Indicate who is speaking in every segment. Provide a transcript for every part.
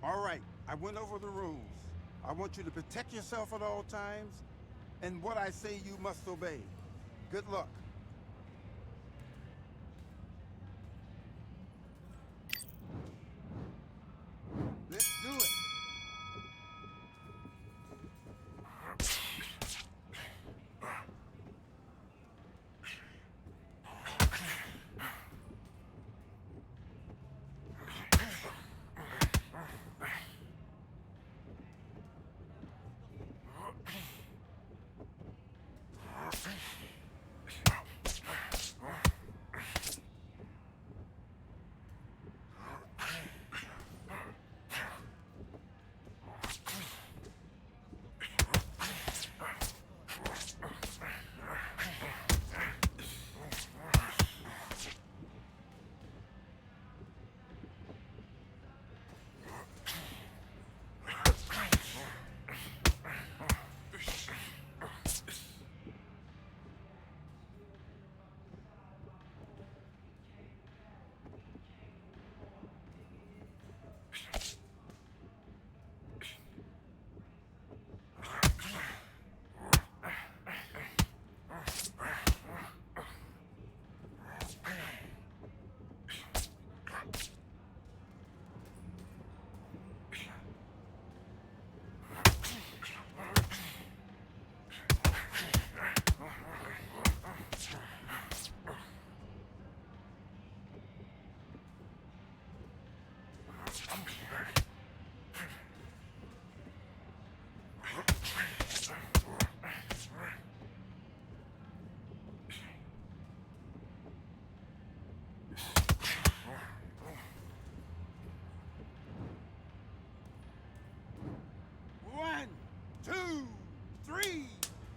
Speaker 1: All right, I went over the rules. I want you to protect yourself at all times, and what I say you must obey. Good luck. Let's do it. One, two, three,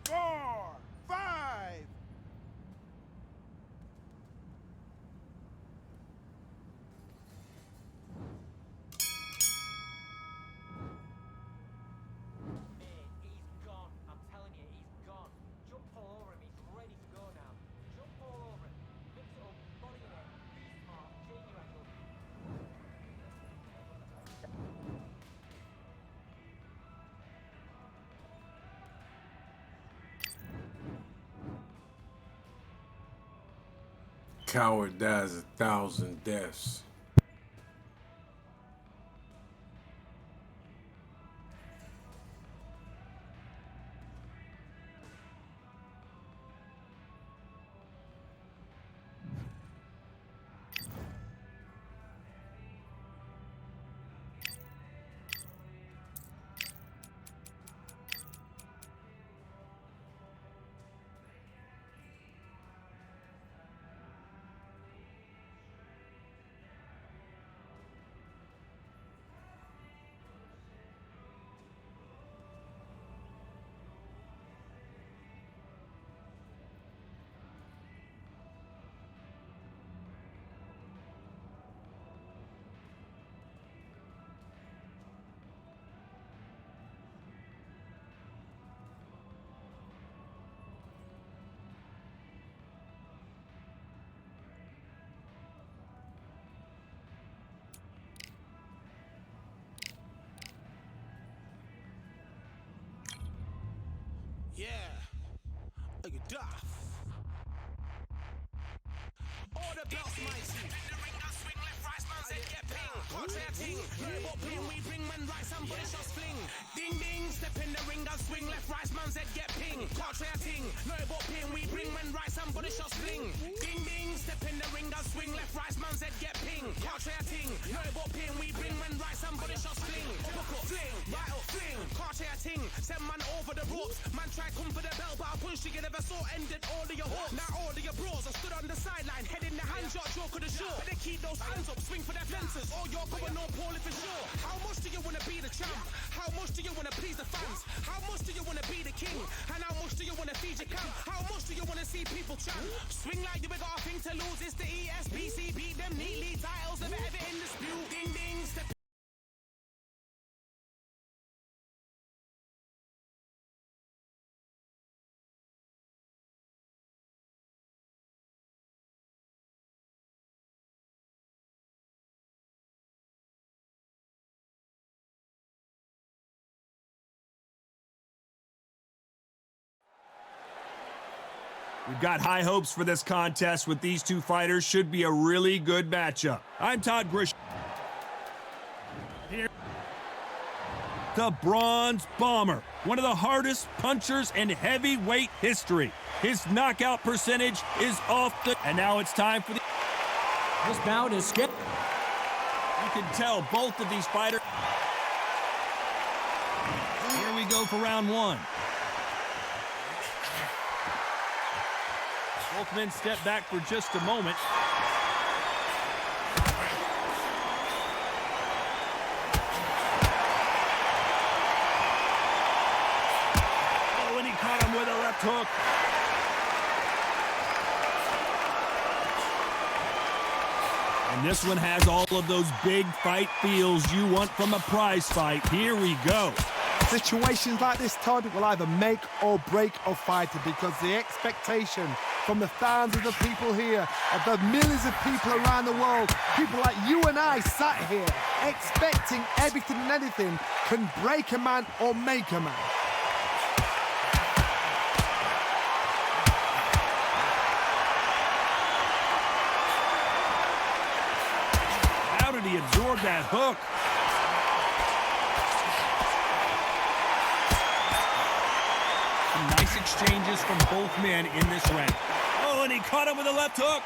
Speaker 1: four, five.
Speaker 2: He's gone. I'm telling you, he's gone. Jump all over him. He's ready to go now. Jump all over him. Mix it up. Body in it. Be smart. Change your angle.
Speaker 3: Coward dies 1,000 deaths.
Speaker 4: Yeah, like a duff. Order belts, mighty. In the ring, I swing left, right, man said get ping. Contrary ting, no but ping, we bring man right, somebody shots fling. Ding ding, step in the ring, I swing left, right, man said get ping. Contrary ting, no but ping, we bring man right, somebody shots fling. Ding ding, step in the ring, I swing left, right, man said get ping. Contrary ting, no but ping, we bring man right, somebody shots fling. Book up, fling, right up, fling. Contrary ting, send man over the ropes. Man try come for the belt, but I punched you never saw ended all of your hopes. Now all of your bros are stood on the sideline, head in the hand shot, choke of the shore. Better keep those hands up, swing for their fences, or you're going on poorly for sure. How much do you wanna be the champ? How much do you wanna please the fans? How much do you wanna be the king? And how much do you wanna feed your camp? How much do you wanna see people champ? Swing like you ain't got a thing to lose. It's the ESBC, beat them neatly. Titles never ever in dispute. Ding ding, step
Speaker 5: We've got high hopes for this contest with these two fighters. Should be a really good matchup. I'm Todd Grish. Here, the Bronze Bomber, one of the hardest punchers in heavyweight history. His knockout percentage is off the... And now it's time for the...
Speaker 6: This bout is skipped.
Speaker 5: You can tell both of these fighters... Here we go for round one. Both men step back for just a moment. Oh, and he caught him with a left hook. And this one has all of those big fight feels you want from a prize fight. Here we go.
Speaker 7: Situations like this, Todd, will either make or break a fighter because the expectation from the thousands of people here, of the millions of people around the world, people like you and I sat here expecting everything and anything, can break a man or make a man.
Speaker 5: How did he absorb that hook? Nice exchanges from both men in this round. Oh, and he caught him with a left hook.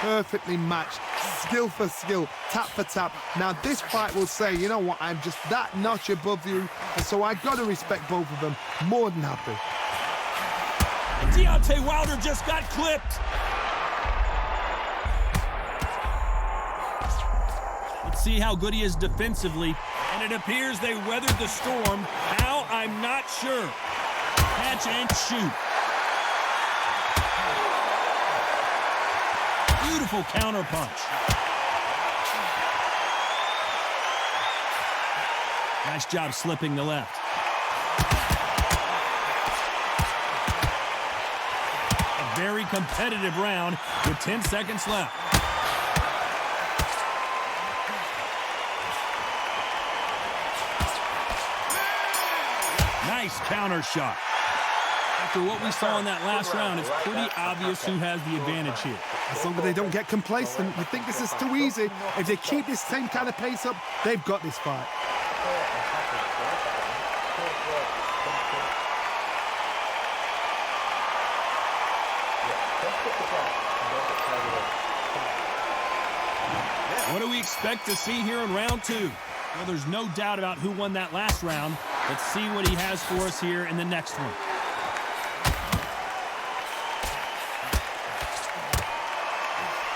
Speaker 7: Perfectly matched, skill for skill, tap for tap. Now this fight will say, you know what, I'm just that notch above you, and so I got to respect both of them. More than happy.
Speaker 5: Deontay Wilder just got clipped. Let's see how good he is defensively. And it appears they weathered the storm. How? I'm not sure. Catch and shoot. Beautiful counter punch. Nice job slipping the left. A very competitive round with 10 seconds left. Nice counter shot. After what we saw in that last round, it's pretty obvious who has the advantage here.
Speaker 7: As long as they don't get complacent, you think this is too easy. If they keep this same kind of pace up, they've got this fight.
Speaker 5: What do we expect to see here in round two? Well, there's no doubt about who won that last round. Let's see what he has for us here in the next one.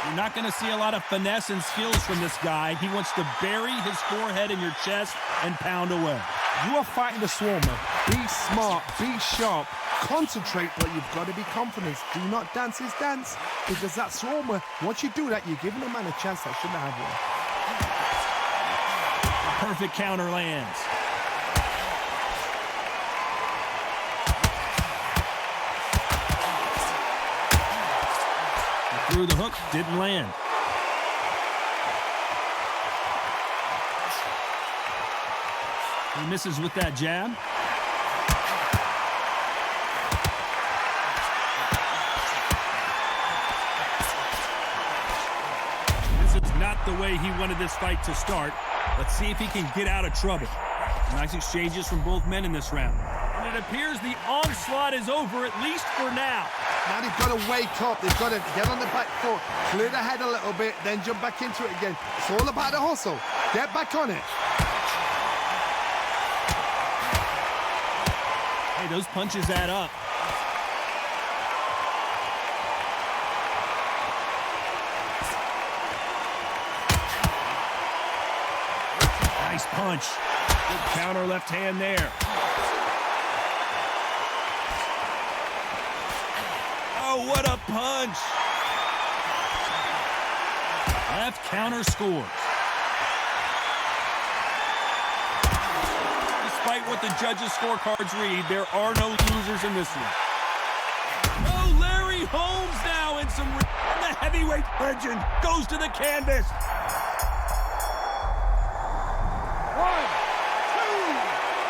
Speaker 5: You're not going to see a lot of finesse and skills from this guy. He wants to bury his forehead in your chest and pound away.
Speaker 7: You are fighting the Swarmer. Be smart, be sharp, concentrate, but you've got to be confident. Do not dance his dance, because that Swarmer, once you do that, you're giving a man a chance that shouldn't have one.
Speaker 5: Perfect counter lands. Threw the hook, didn't land. He misses with that jab. This is not the way he wanted this fight to start. Let's see if he can get out of trouble. Nice exchanges from both men in this round. And it appears the onslaught is over, at least for now.
Speaker 7: Now they've got to wake up. They've got to get on the back foot, clear the head a little bit, then jump back into it again. It's all about the hustle. Get back on it.
Speaker 5: Hey, those punches add up. Nice punch. Good counter left hand there. Oh, what a punch. Left counter scores. Despite what the judges' scorecards read, there are no losers in this one. Oh, Larry Holmes now in some... The heavyweight legend goes to the canvas.
Speaker 2: 1, 2,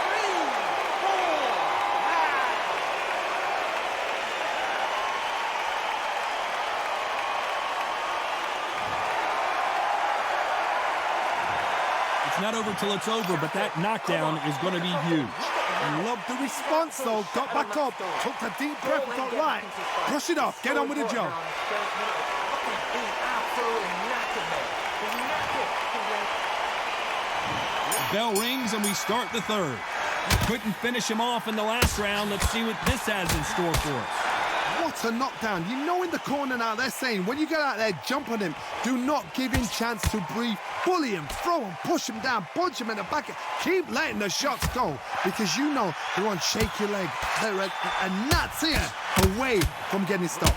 Speaker 2: 3, 4, 5.
Speaker 5: It's not over till it's over, but that knockdown is going to be huge.
Speaker 7: I love the response, though. Got back up, took a deep breath, got right. Brush it off, get on with the job.
Speaker 5: The bell rings and we start the third. Couldn't finish him off in the last round. Let's see what this has in store for us.
Speaker 7: What a knockdown. You know in the corner now they're saying when you get out there, jump on him. Do not give him chance to breathe. Bully him, throw him, push him down, punch him in the back. Keep letting the shots go because you know they're on shaky leg. They're a gnat's here away from getting stopped.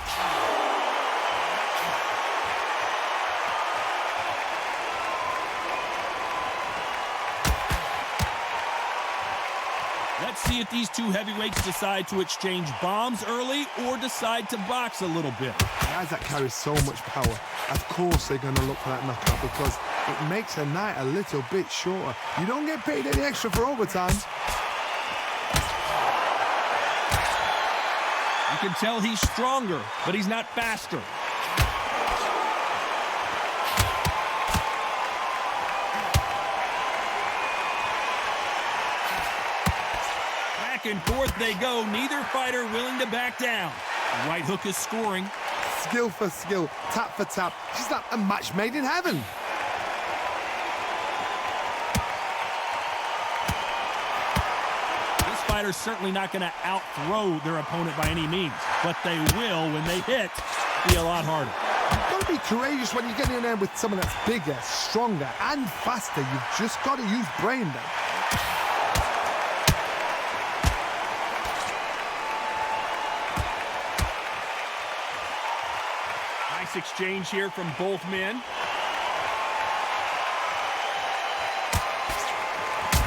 Speaker 5: Let's see if these two heavyweights decide to exchange bombs early or decide to box a little bit.
Speaker 7: Guys that carry so much power, of course they're going to look for that knockout because it makes the night a little bit shorter. You don't get paid any extra for overtime.
Speaker 5: You can tell he's stronger, but he's not faster. Back and forth they go, neither fighter willing to back down. The right hook is scoring.
Speaker 7: Skill for skill, tap for tap. She's like a match made in heaven.
Speaker 5: This fighter's certainly not going to out-throw their opponent by any means, but they will, when they hit, be a lot harder.
Speaker 7: You've got to be courageous when you get in there with someone that's bigger, stronger, and faster. You've just got to use brain then.
Speaker 5: Nice exchange here from both men.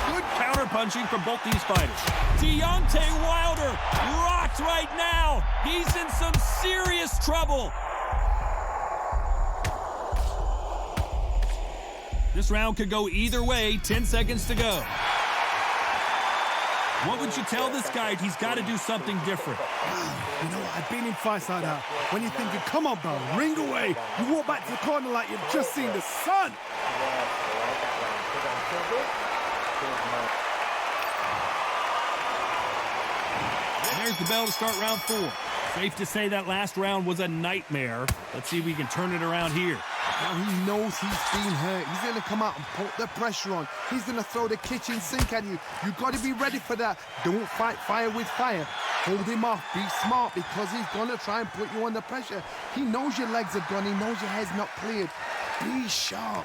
Speaker 5: Good counter-punching from both these fighters. Deontay Wilder rocked right now. He's in some serious trouble. This round could go either way. 10 seconds to go. What would you tell this guy? He's got to do something different.
Speaker 7: You know what? I've been in fights like that. When you're thinking, come on, bro, ring away. You walk back to the corner like you've just seen the sun.
Speaker 5: There's the bell to start round 4. Safe to say that last round was a nightmare. Let's see if we can turn it around here.
Speaker 7: Now he knows he's been hurt. He's going to come out and put the pressure on. He's going to throw the kitchen sink at you. You've got to be ready for that. Don't fight fire with fire. Hold him off. Be smart because he's going to try and put you under pressure. He knows your legs are gone. He knows your head's not cleared. Be sharp.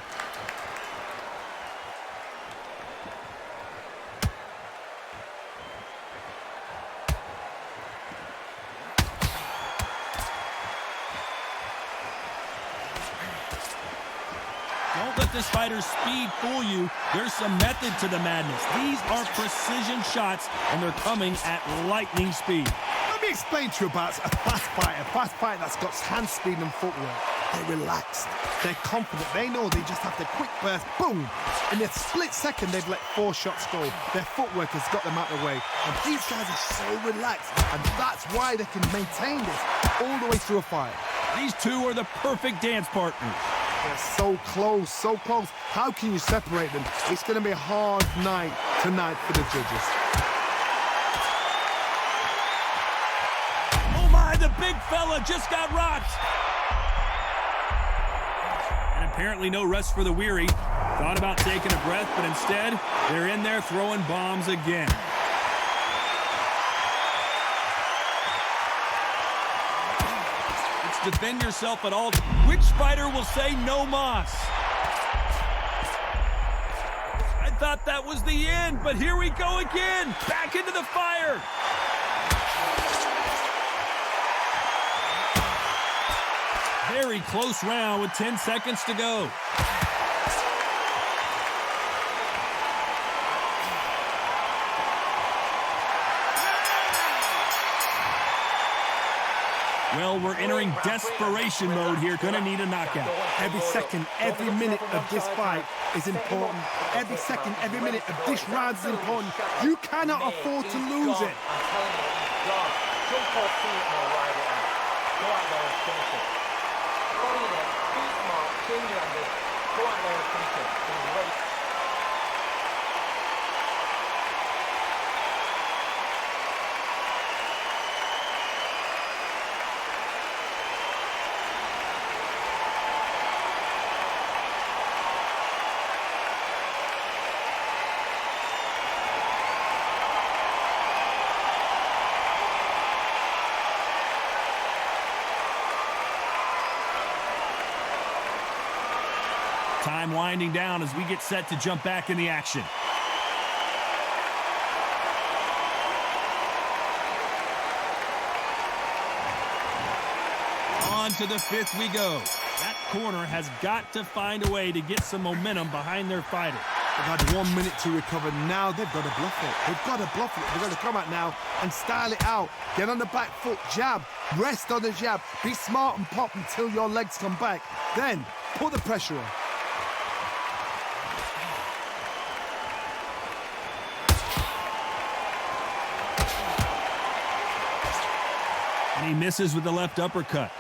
Speaker 5: Don't let this fighter's speed fool you. There's some method to the madness. These are precision shots, and they're coming at lightning speed.
Speaker 7: Let me explain to you about a fast fighter that's got hand speed and footwork. They're relaxed. They're confident. They know they just have to quick burst, boom. In a split second, they've let 4 shots go. Their footwork has got them out of the way. And these guys are so relaxed, and that's why they can maintain this all the way through a fight.
Speaker 5: These two are the perfect dance partners.
Speaker 7: They're so close, so close. How can you separate them? It's going to be a hard night tonight for the judges.
Speaker 5: Oh my, the big fella just got rocked. And apparently no rest for the weary. Thought about taking a breath, but instead, they're in there throwing bombs again. Defend yourself at all. Which fighter will say no mas? I thought that was the end, but here we go again. Back into the fire. Very close round with 10 seconds to go. Well, we're entering desperation mode here. Gonna need a knockout.
Speaker 7: Every second, every minute of this fight is important. Every second, every minute of this round is important. You cannot afford to lose it.
Speaker 2: I'm telling you, he's gone. Jump off feet and ride it out. Go out there and finish it. Body in it, be smart, change your angle. Go out there and finish it. He's ready.
Speaker 5: Time winding down as we get set to jump back in the action. On to the fifth we go. That corner has got to find a way to get some momentum behind their fighter.
Speaker 7: They've had 1 minute to recover. Now they've got to bluff it. They've got to bluff it. They've got to come out now and style it out. Get on the back foot, jab, rest on the jab. Be smart and pop until your legs come back. Then put the pressure on.
Speaker 5: And he misses with the left uppercut.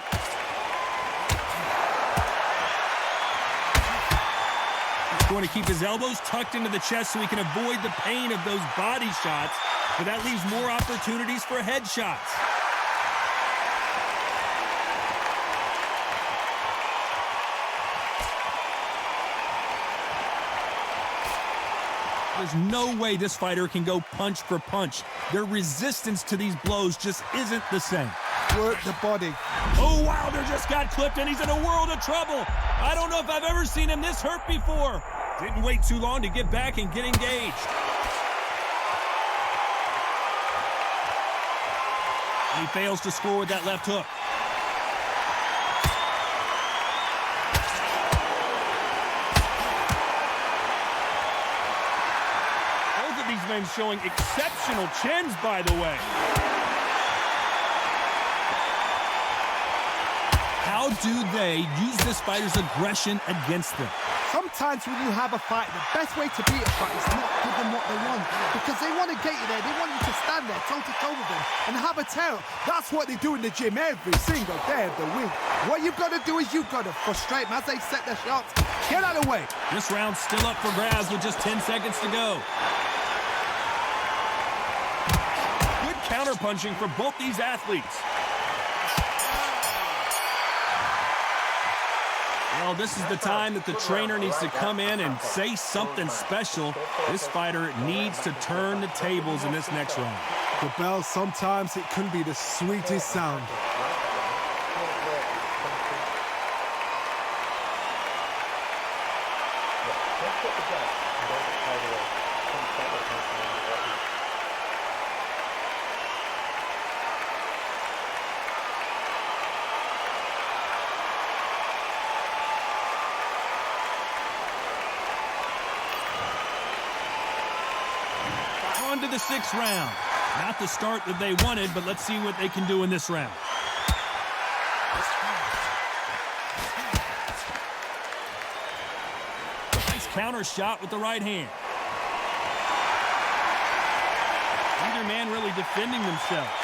Speaker 5: He's going to keep his elbows tucked into the chest so he can avoid the pain of those body shots, but that leaves more opportunities for head shots. There's no way this fighter can go punch for punch. Their resistance to these blows just isn't the same.
Speaker 7: Work the body.
Speaker 5: Oh, Wilder just got clipped, and he's in a world of trouble. I don't know if I've ever seen him this hurt before. Didn't wait too long to get back and get engaged. And he fails to score with that left hook. Both of these men showing exceptional chins, by the way. How do they use this fighter's aggression against them?
Speaker 7: Sometimes when you have a fight, the best way to beat a fight is not give them what they want. Because they want to get you there. They want you to stand there toe-to-toe with them and have a tear. That's what they do in the gym every single day of the week. What you've got to do is you've got to frustrate them as they set their shots. Get out of the way.
Speaker 5: This round's still up for grabs with just 10 seconds to go. Good counter-punching for both these athletes. Well, this is the time that the trainer needs to come in and say something special. This fighter needs to turn the tables in this next round.
Speaker 7: The bell, sometimes it can be the sweetest sound.
Speaker 5: On to the sixth round. Not the start that they wanted, but let's see what they can do in this round. Nice counter shot with the right hand. Neither man really defending themselves.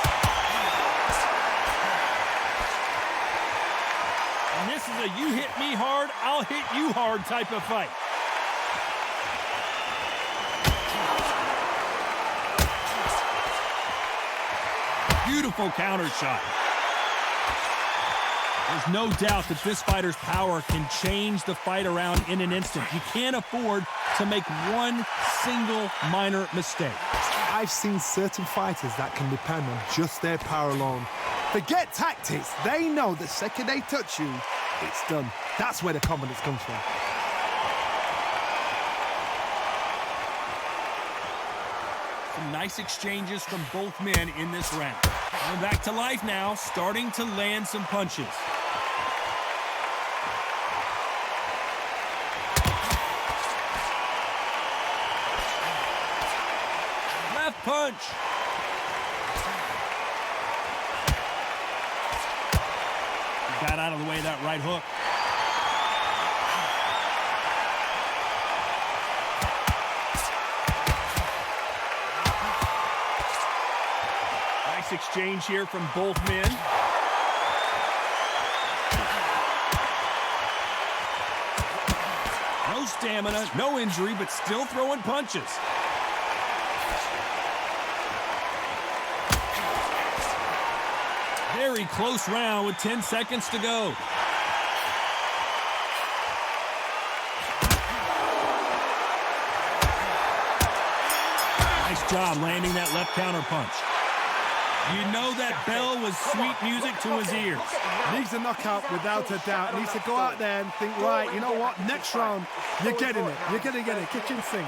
Speaker 5: And this is a you hit me hard, I'll hit you hard type of fight. Beautiful counter shot. There's no doubt that this fighter's power can change the fight around in an instant. You can't afford to make one single minor mistake.
Speaker 7: I've seen certain fighters that can depend on just their power alone. Forget tactics. They know the second they touch you, it's done. That's where the confidence comes from.
Speaker 5: Some nice exchanges from both men in this round. Going back to life now, starting to land some punches. Left punch. He got out of the way of that right hook. Exchange here from both men. No stamina, no injury, but still throwing punches. Very close round with 10 seconds to go. Nice job landing that left counter punch. You know that bell was sweet music to his ears.
Speaker 7: Needs a knockout without a doubt. Needs to go out there and think, right, you know what, next round, you're getting it. You're going to get it. Kitchen sink.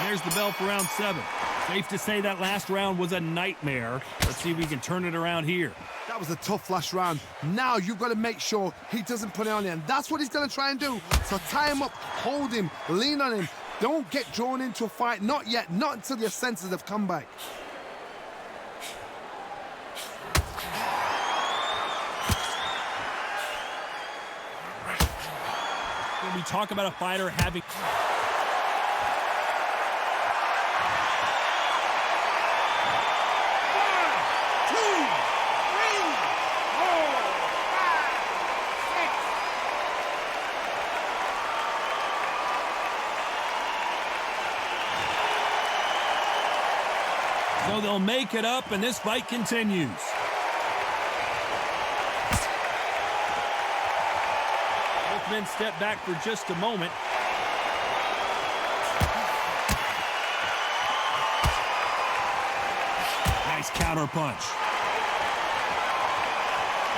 Speaker 5: There's the bell for round 7. Safe to say that last round was a nightmare. Let's see if we can turn it around here.
Speaker 7: That was a tough last round. Now you've got to make sure he doesn't put it on you, and that's what he's going to try and do. So tie him up, hold him, lean on him. Don't get drawn into a fight. Not yet. Not until your senses have come back.
Speaker 5: When we talk about a fighter having... So they'll make it up, and this fight continues. Both men step back for just a moment. Nice counter punch.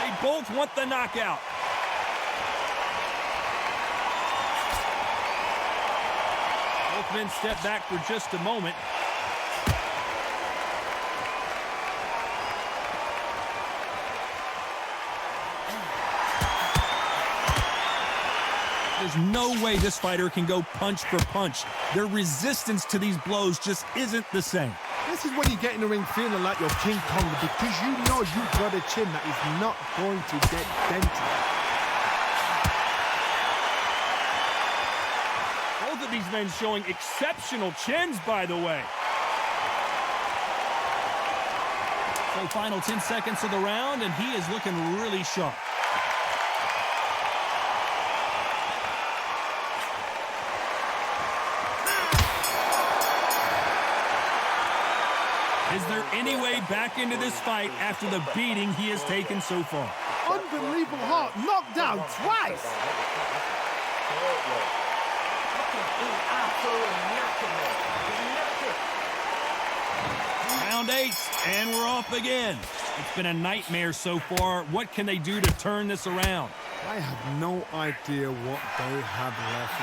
Speaker 5: They both want the knockout. Both men step back for just a moment. There's no way this fighter can go punch for punch. Their resistance to these blows just isn't the same.
Speaker 7: This is when you get in the ring feeling like you're King Kong, because you know you've got a chin that is not going to get dented.
Speaker 5: Both of these men showing exceptional chins, by the way. So final 10 seconds of the round, and he is looking really sharp. Is there any way back into this fight after the beating he has taken so far?
Speaker 7: Unbelievable heart, knocked down twice.
Speaker 5: Round 8, and we're off again. It's been a nightmare so far. What can they do to turn this around?
Speaker 7: I have no idea what they have left.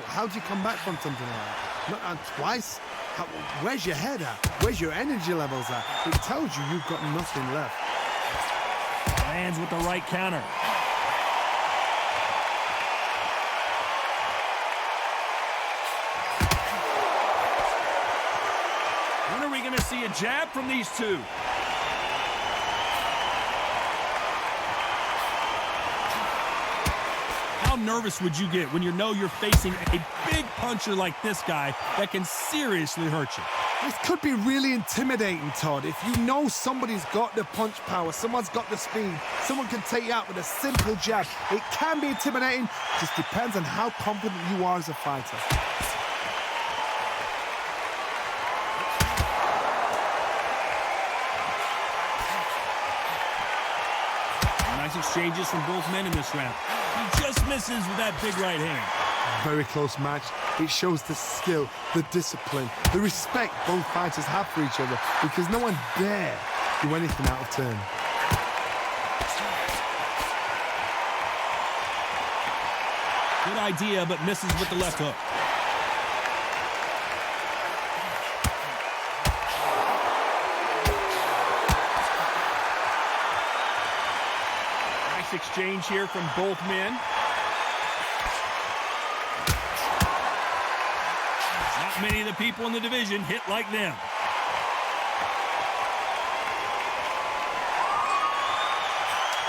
Speaker 7: How do you come back from something like that? Not twice? Where's your head at? Where's your energy levels at? It tells you you've got nothing left.
Speaker 5: Lands with the right counter. When are we going to see a jab from these two? How nervous would you get when you know you're facing a big puncher like this guy that can seriously hurt you?
Speaker 7: This could be really intimidating, Todd. If you know somebody's got the punch power, someone's got the speed, someone can take you out with a simple jab. It can be intimidating. Just depends on how confident you are as a fighter.
Speaker 5: Nice exchanges from both men in this round. He just misses with that big right hand.
Speaker 7: Very close match. It shows the skill, the discipline, the respect both fighters have for each other, because no one dare do anything out of turn.
Speaker 5: Good idea, but misses with the left hook. Nice exchange here from both men. Not many of the people in the division hit like them.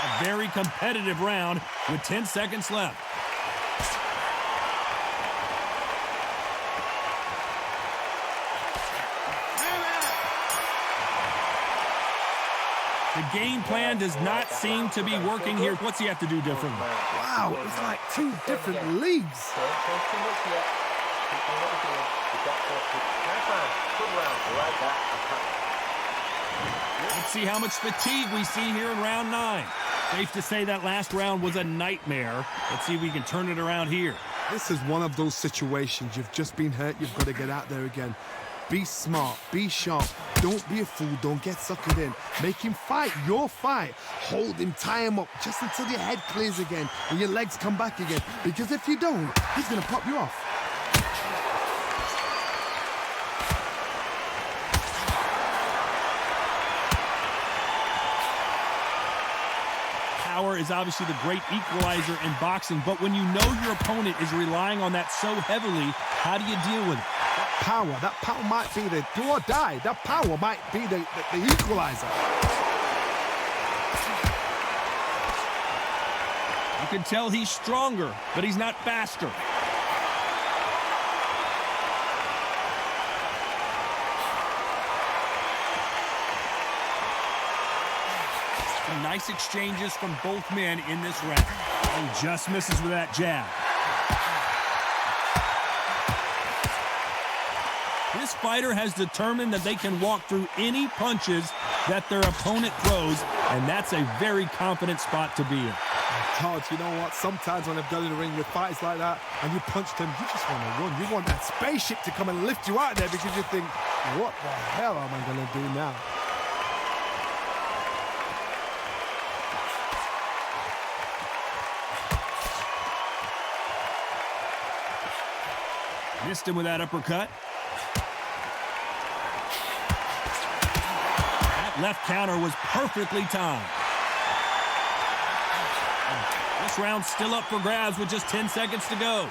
Speaker 5: A very competitive round with 10 seconds left. The game plan does not seem to be working here. What's he have to do differently?
Speaker 7: Wow, it's like two different leagues.
Speaker 5: Let's see how much fatigue we see here in round 9. Safe to say that last round was a nightmare. Let's see if we can turn it around here.
Speaker 7: This is one of those situations. You've just been hurt. You've got to get out there again. Be smart. Be sharp. Don't be a fool. Don't get suckered in. Make him fight your fight. Hold him. Tie him up just until your head clears again and your legs come back again. Because if you don't, he's going to pop you off.
Speaker 5: Power is obviously the great equalizer in boxing, but when you know your opponent is relying on that so heavily, how do you deal with it?
Speaker 7: That power might be the do or die. That power might be the equalizer.
Speaker 5: You can tell he's stronger, but he's not faster. Some nice exchanges from both men in this round. He just misses with that jab. This fighter has determined that they can walk through any punches that their opponent throws, and that's a very confident spot to be in.
Speaker 7: Todd, you know what? Sometimes when I've got in the ring with fights like that and you punch them, you just want to run. You want that spaceship to come and lift you out there because you think, what the hell am I going to do now?
Speaker 5: Missed him with that uppercut. That left counter was perfectly timed. This round's still up for grabs with just 10 seconds to go.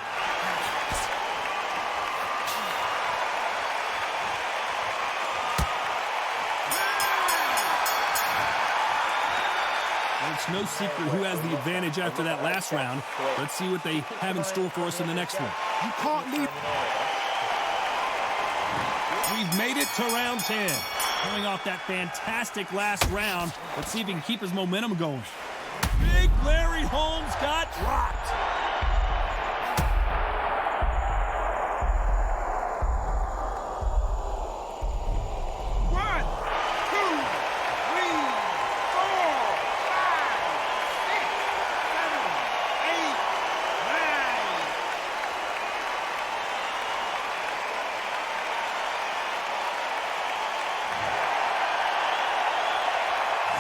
Speaker 5: It's no secret who has the advantage after that last round. Let's see what they have in store for us in the next one.
Speaker 7: You can't leave.
Speaker 5: We've made it to round 10. Coming off that fantastic last round, let's see if he can keep his momentum going. Big Larry Holmes got rocked.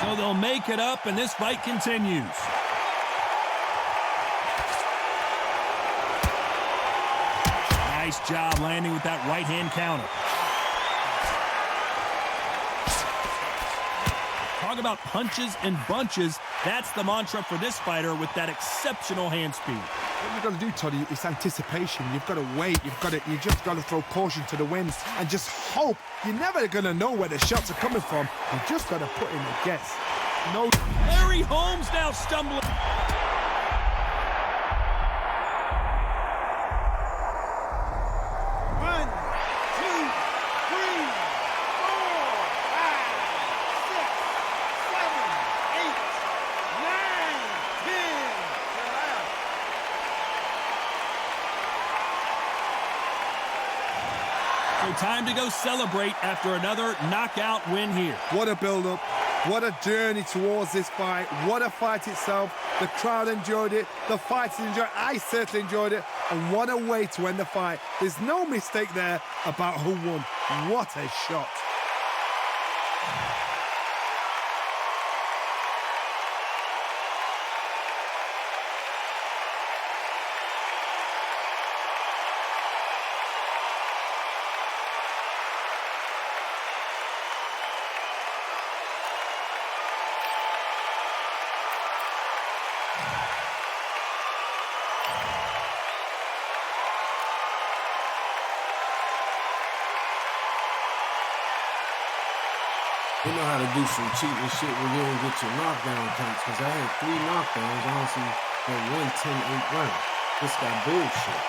Speaker 5: So they'll make it up, and this fight continues. Nice job landing with that right-hand counter. Talk about punches and bunches. That's the mantra for this fighter with that exceptional hand speed.
Speaker 7: What you've got to do, Toddy, is anticipation. You've got to wait. You just got to throw caution to the wind and just hope. You're never going to know where the shots are coming from. You just got to put in a guess. No.
Speaker 5: Larry Holmes now stumbling. Time to go celebrate after another knockout win here.
Speaker 7: What a build-up. What a journey towards this fight. What a fight itself. The crowd enjoyed it. The fighters enjoyed it. I certainly enjoyed it. And what a way to end the fight. There's no mistake there about who won. What a shot.
Speaker 3: You know how to do some cheating shit when you don't get your knockdown counts, because I had 3 knockdowns, honestly, but 1 10-8 round. This got bullshit.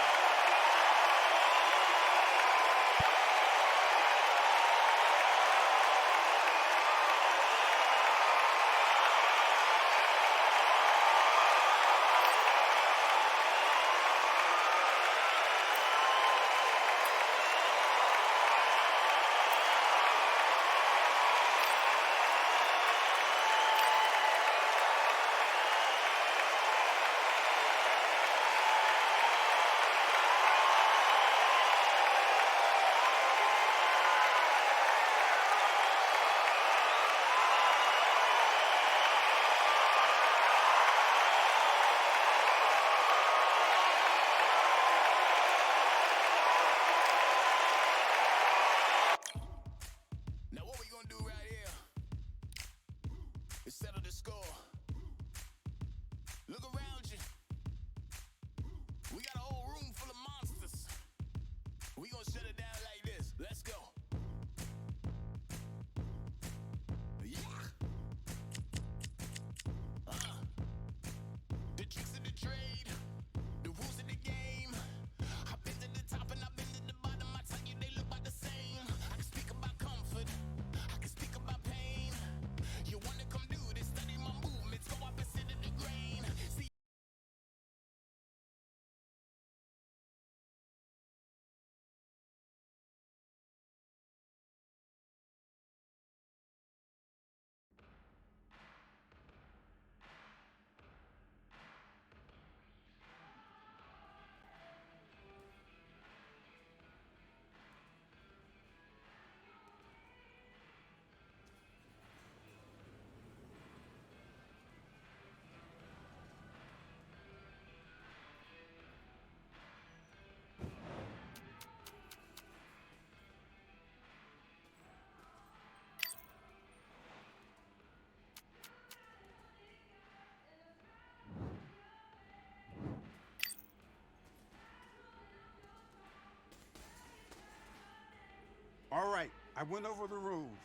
Speaker 1: All right, I went over the rules.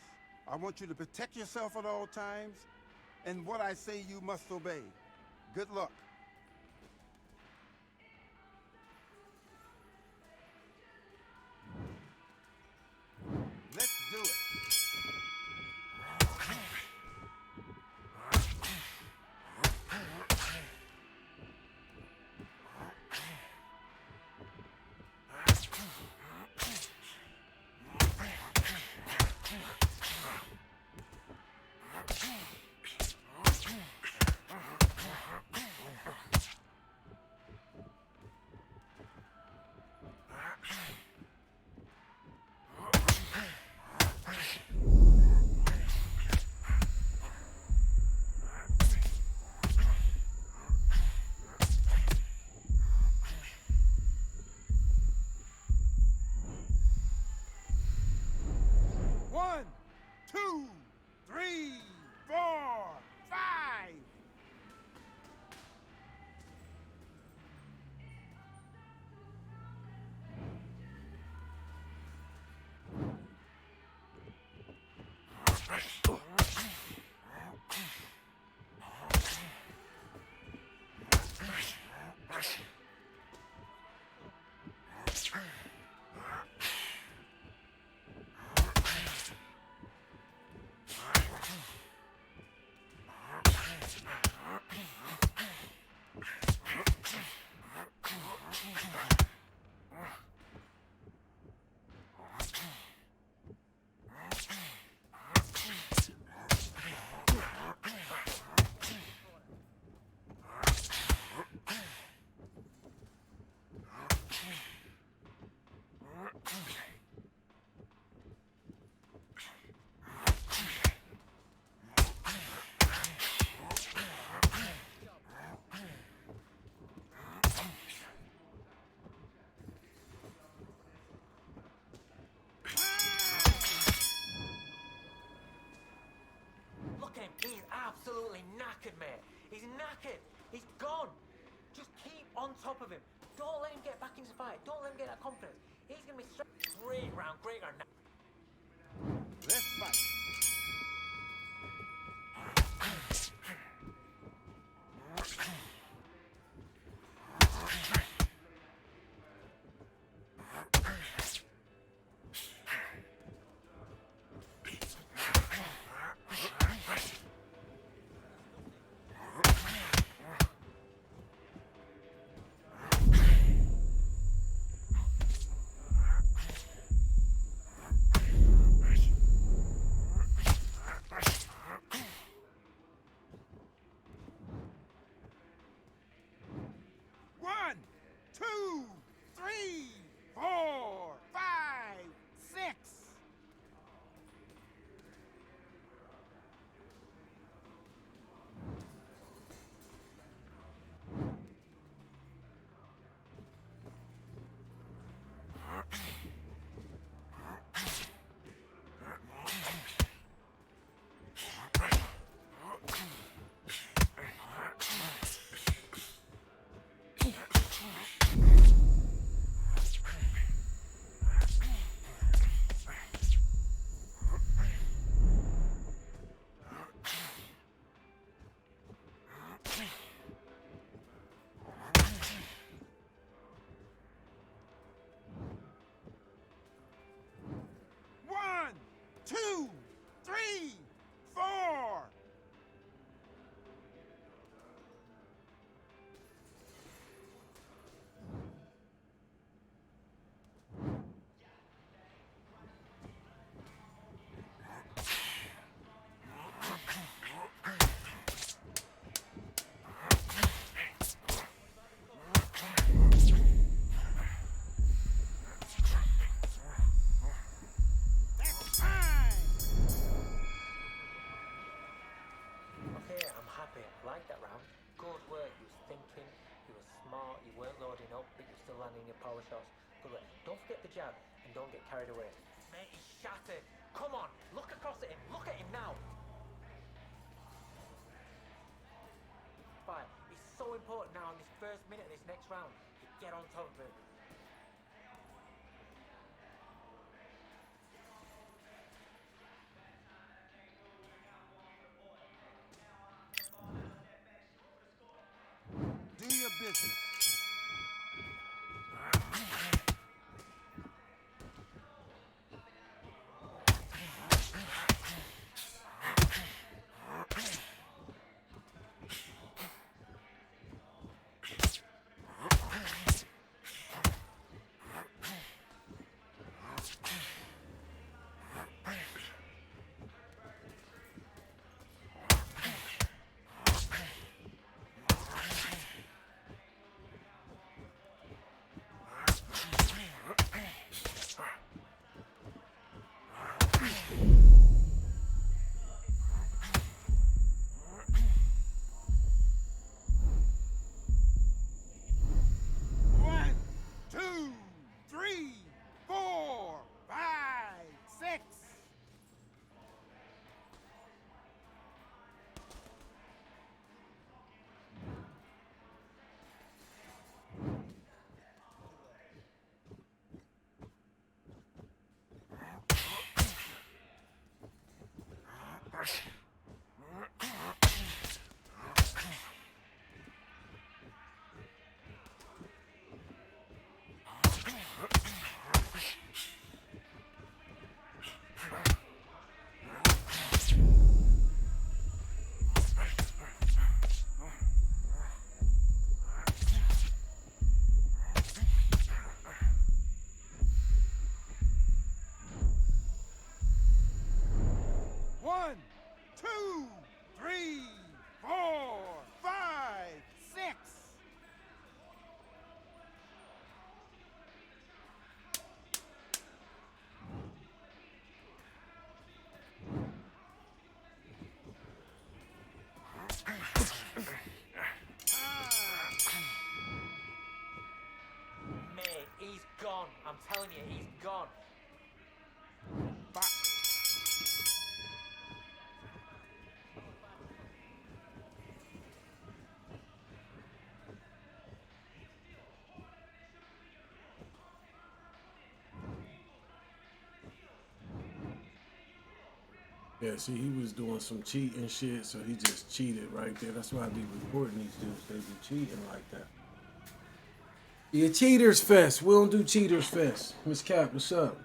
Speaker 1: I want you to protect yourself at all times, and what I say you must obey. Good luck. Let's do it. One, two, three, four, five.
Speaker 2: Look at him. He's absolutely knackered, mate. He's knackered. He's gone. Just keep on top of him. Don't let him get back into the fight. Don't let him get that confidence. He's going to be straight. Great round, great round.
Speaker 1: Let's fight. One, two, three, four, five, six. One, two, three, four. That's time.
Speaker 2: Okay, I'm happy. I like that round. Good work. You was thinking. You were smart. You weren't loading up, but you're still landing your power shots. Good work. Don't forget the jab and don't get carried away. Mate, he's shattered. Come on. Look across at him. Look at him now. Fight. It's so important now in this first minute of this next round to get on top of him.
Speaker 1: business. One, two, three, four, five, six. One, two, three, four, five, six.
Speaker 2: Mate, he's gone. I'm telling you, he's gone.
Speaker 3: Yeah, see, he was doing some cheating shit, so he just cheated right there. That's why I be reporting these dudes. They be cheating like that. Yeah, Cheaters Fest. We don't do Cheaters Fest. Miss Cap, what's up?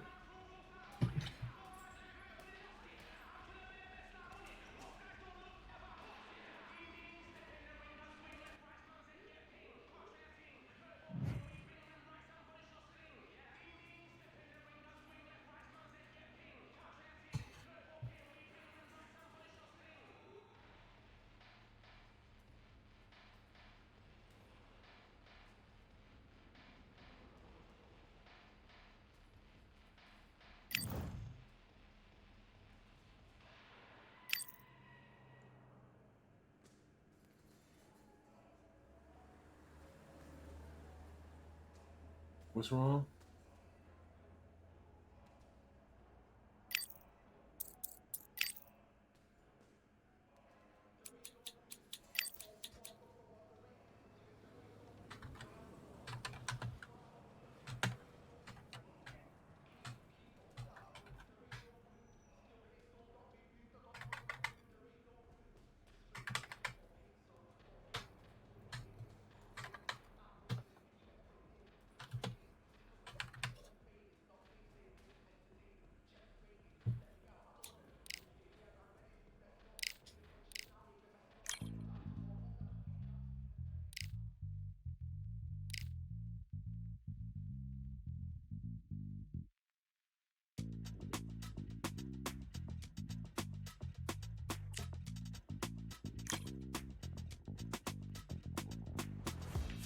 Speaker 3: What's wrong?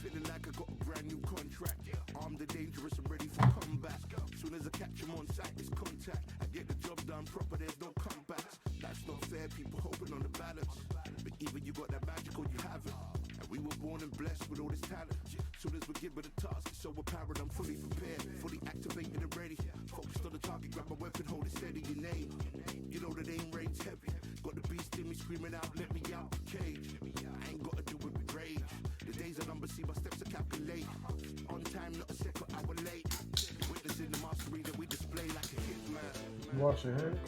Speaker 8: Feeling like I got a brand new contract. Armed and dangerous and ready for comeback. Soon as I catch him on sight, it's contact. I get the job done proper, there's no comebacks. That's not fair, people hoping on the balance. But either you got that magic or you haven't. And we were born and blessed with all this talent. Soon as we're given a task, it's so apparent I'm fully prepared, fully activated and ready. Focused on the target, grab my weapon, hold it steady, your name. You know that aim rain's heavy. Got the beast in me screaming out, let me out the cage. I ain't gotta do it with rage. The days are numbered, see my steps are calculate. On time, not a second hour late. Witnessing the mastery that we display like a hitman.
Speaker 3: Wash your hands.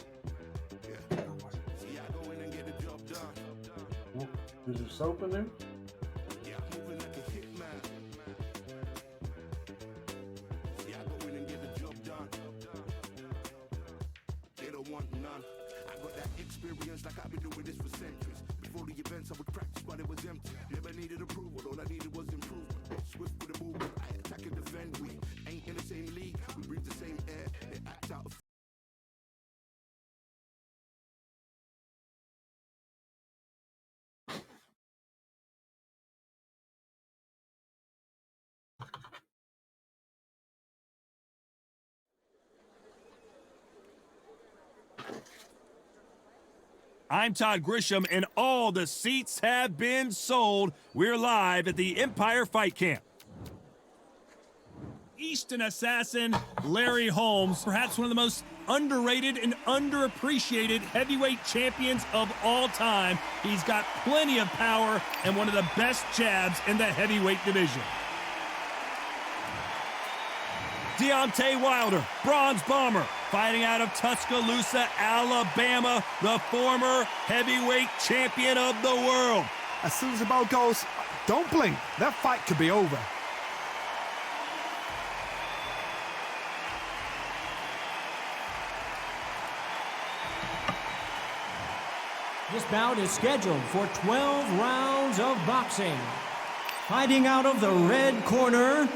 Speaker 8: Yeah. See, I go in and get the job done.
Speaker 3: Is there soap in there?
Speaker 8: Yeah, I'm moving like a hitman. experience like I've been doing this for centuries. Before the events, I would practice while it was empty. Never needed approval, all I needed was improvement. Swift with the movement, I attack and defend. We ain't in the same league, we breathe the same air. They act out of
Speaker 5: I'm Todd Grisham, and all the seats have been sold. We're live at the Empire Fight Camp. Eastern assassin Larry Holmes, perhaps one of the most underrated and underappreciated heavyweight champions of all time. He's got plenty of power and one of the best jabs in the heavyweight division. Deontay Wilder, Bronze Bomber, fighting out of Tuscaloosa, Alabama, the former heavyweight champion of the world.
Speaker 7: As soon as the bell goes, don't blink. That fight could be over.
Speaker 6: This bout is scheduled for 12 rounds of boxing. Fighting out of the red corner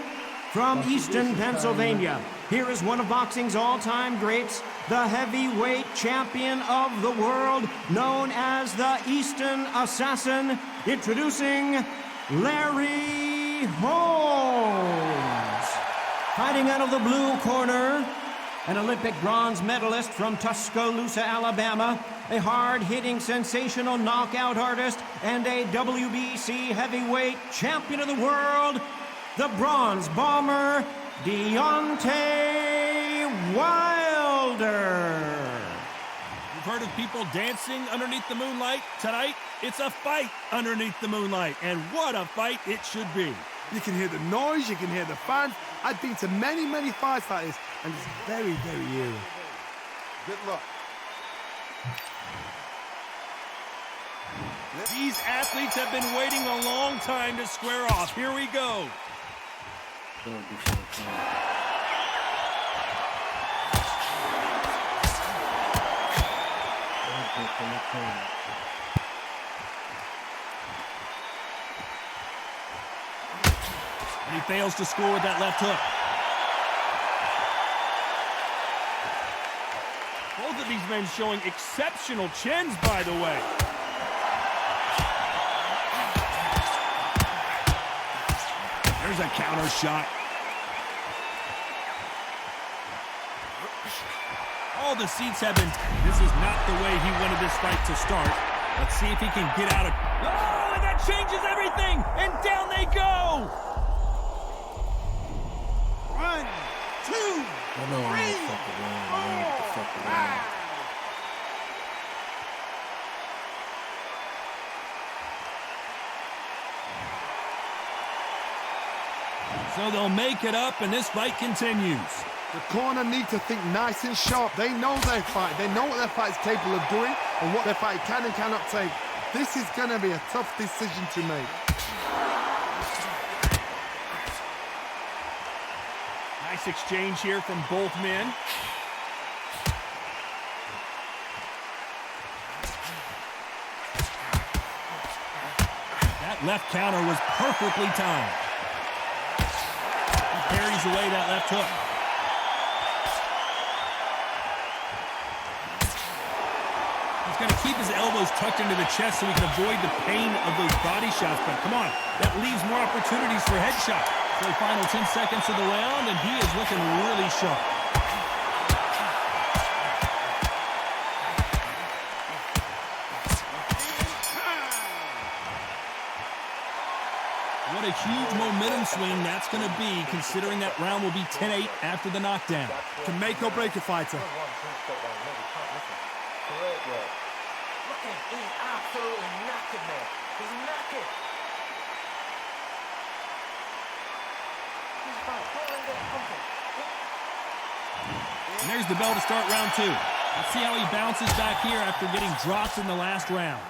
Speaker 6: from Easton, Pennsylvania, here is one of boxing's all-time greats, the heavyweight champion of the world, known as the Easton Assassin, introducing Larry Holmes. Fighting out of the blue corner, an Olympic bronze medalist from Tuscaloosa, Alabama, a hard-hitting, sensational knockout artist, and a WBC heavyweight champion of the world, the Bronze Bomber, Deontay Wilder.
Speaker 5: You've heard of people dancing underneath the moonlight? Tonight, it's a fight underneath the moonlight, and what a fight it should be.
Speaker 7: You can hear the noise, you can hear the fans. I've been to many, many fights like this, and it's very, very eerie.
Speaker 1: Good luck.
Speaker 5: These athletes have been waiting a long time to square off. Here we go. And he fails to score with that left hook. Both of these men showing exceptional chins, by the way. There's a counter shot. All the seats have been... This is not the way he wanted this fight to start. Let's see if he can get out of... Oh, and that changes everything! And down they go!
Speaker 1: 1, 2, 3, 4, 5.
Speaker 5: So they'll make it up, and this fight continues.
Speaker 7: The corner need to think nice and sharp. They know their fight. They know what their fight is capable of doing and what their fight can and cannot take. This is going to be a tough decision to make.
Speaker 5: Nice exchange here from both men. That left counter was perfectly timed. He parries away that left hook. He's going to keep his elbows tucked into the chest so he can avoid the pain of those body shots. But come on, that leaves more opportunities for headshots. For the final 10 seconds of the round, and he is looking really sharp. What a huge momentum swing that's going to be, considering that round will be 10-8 after the knockdown.
Speaker 7: Can make or break a fighter.
Speaker 2: Great work. Look at him, he's absolutely knackered, mate. He's knackered. He's fine. Don't let him get pumping.
Speaker 5: And there's the bell to start round two. Let's see how he bounces back here after getting dropped in the last round.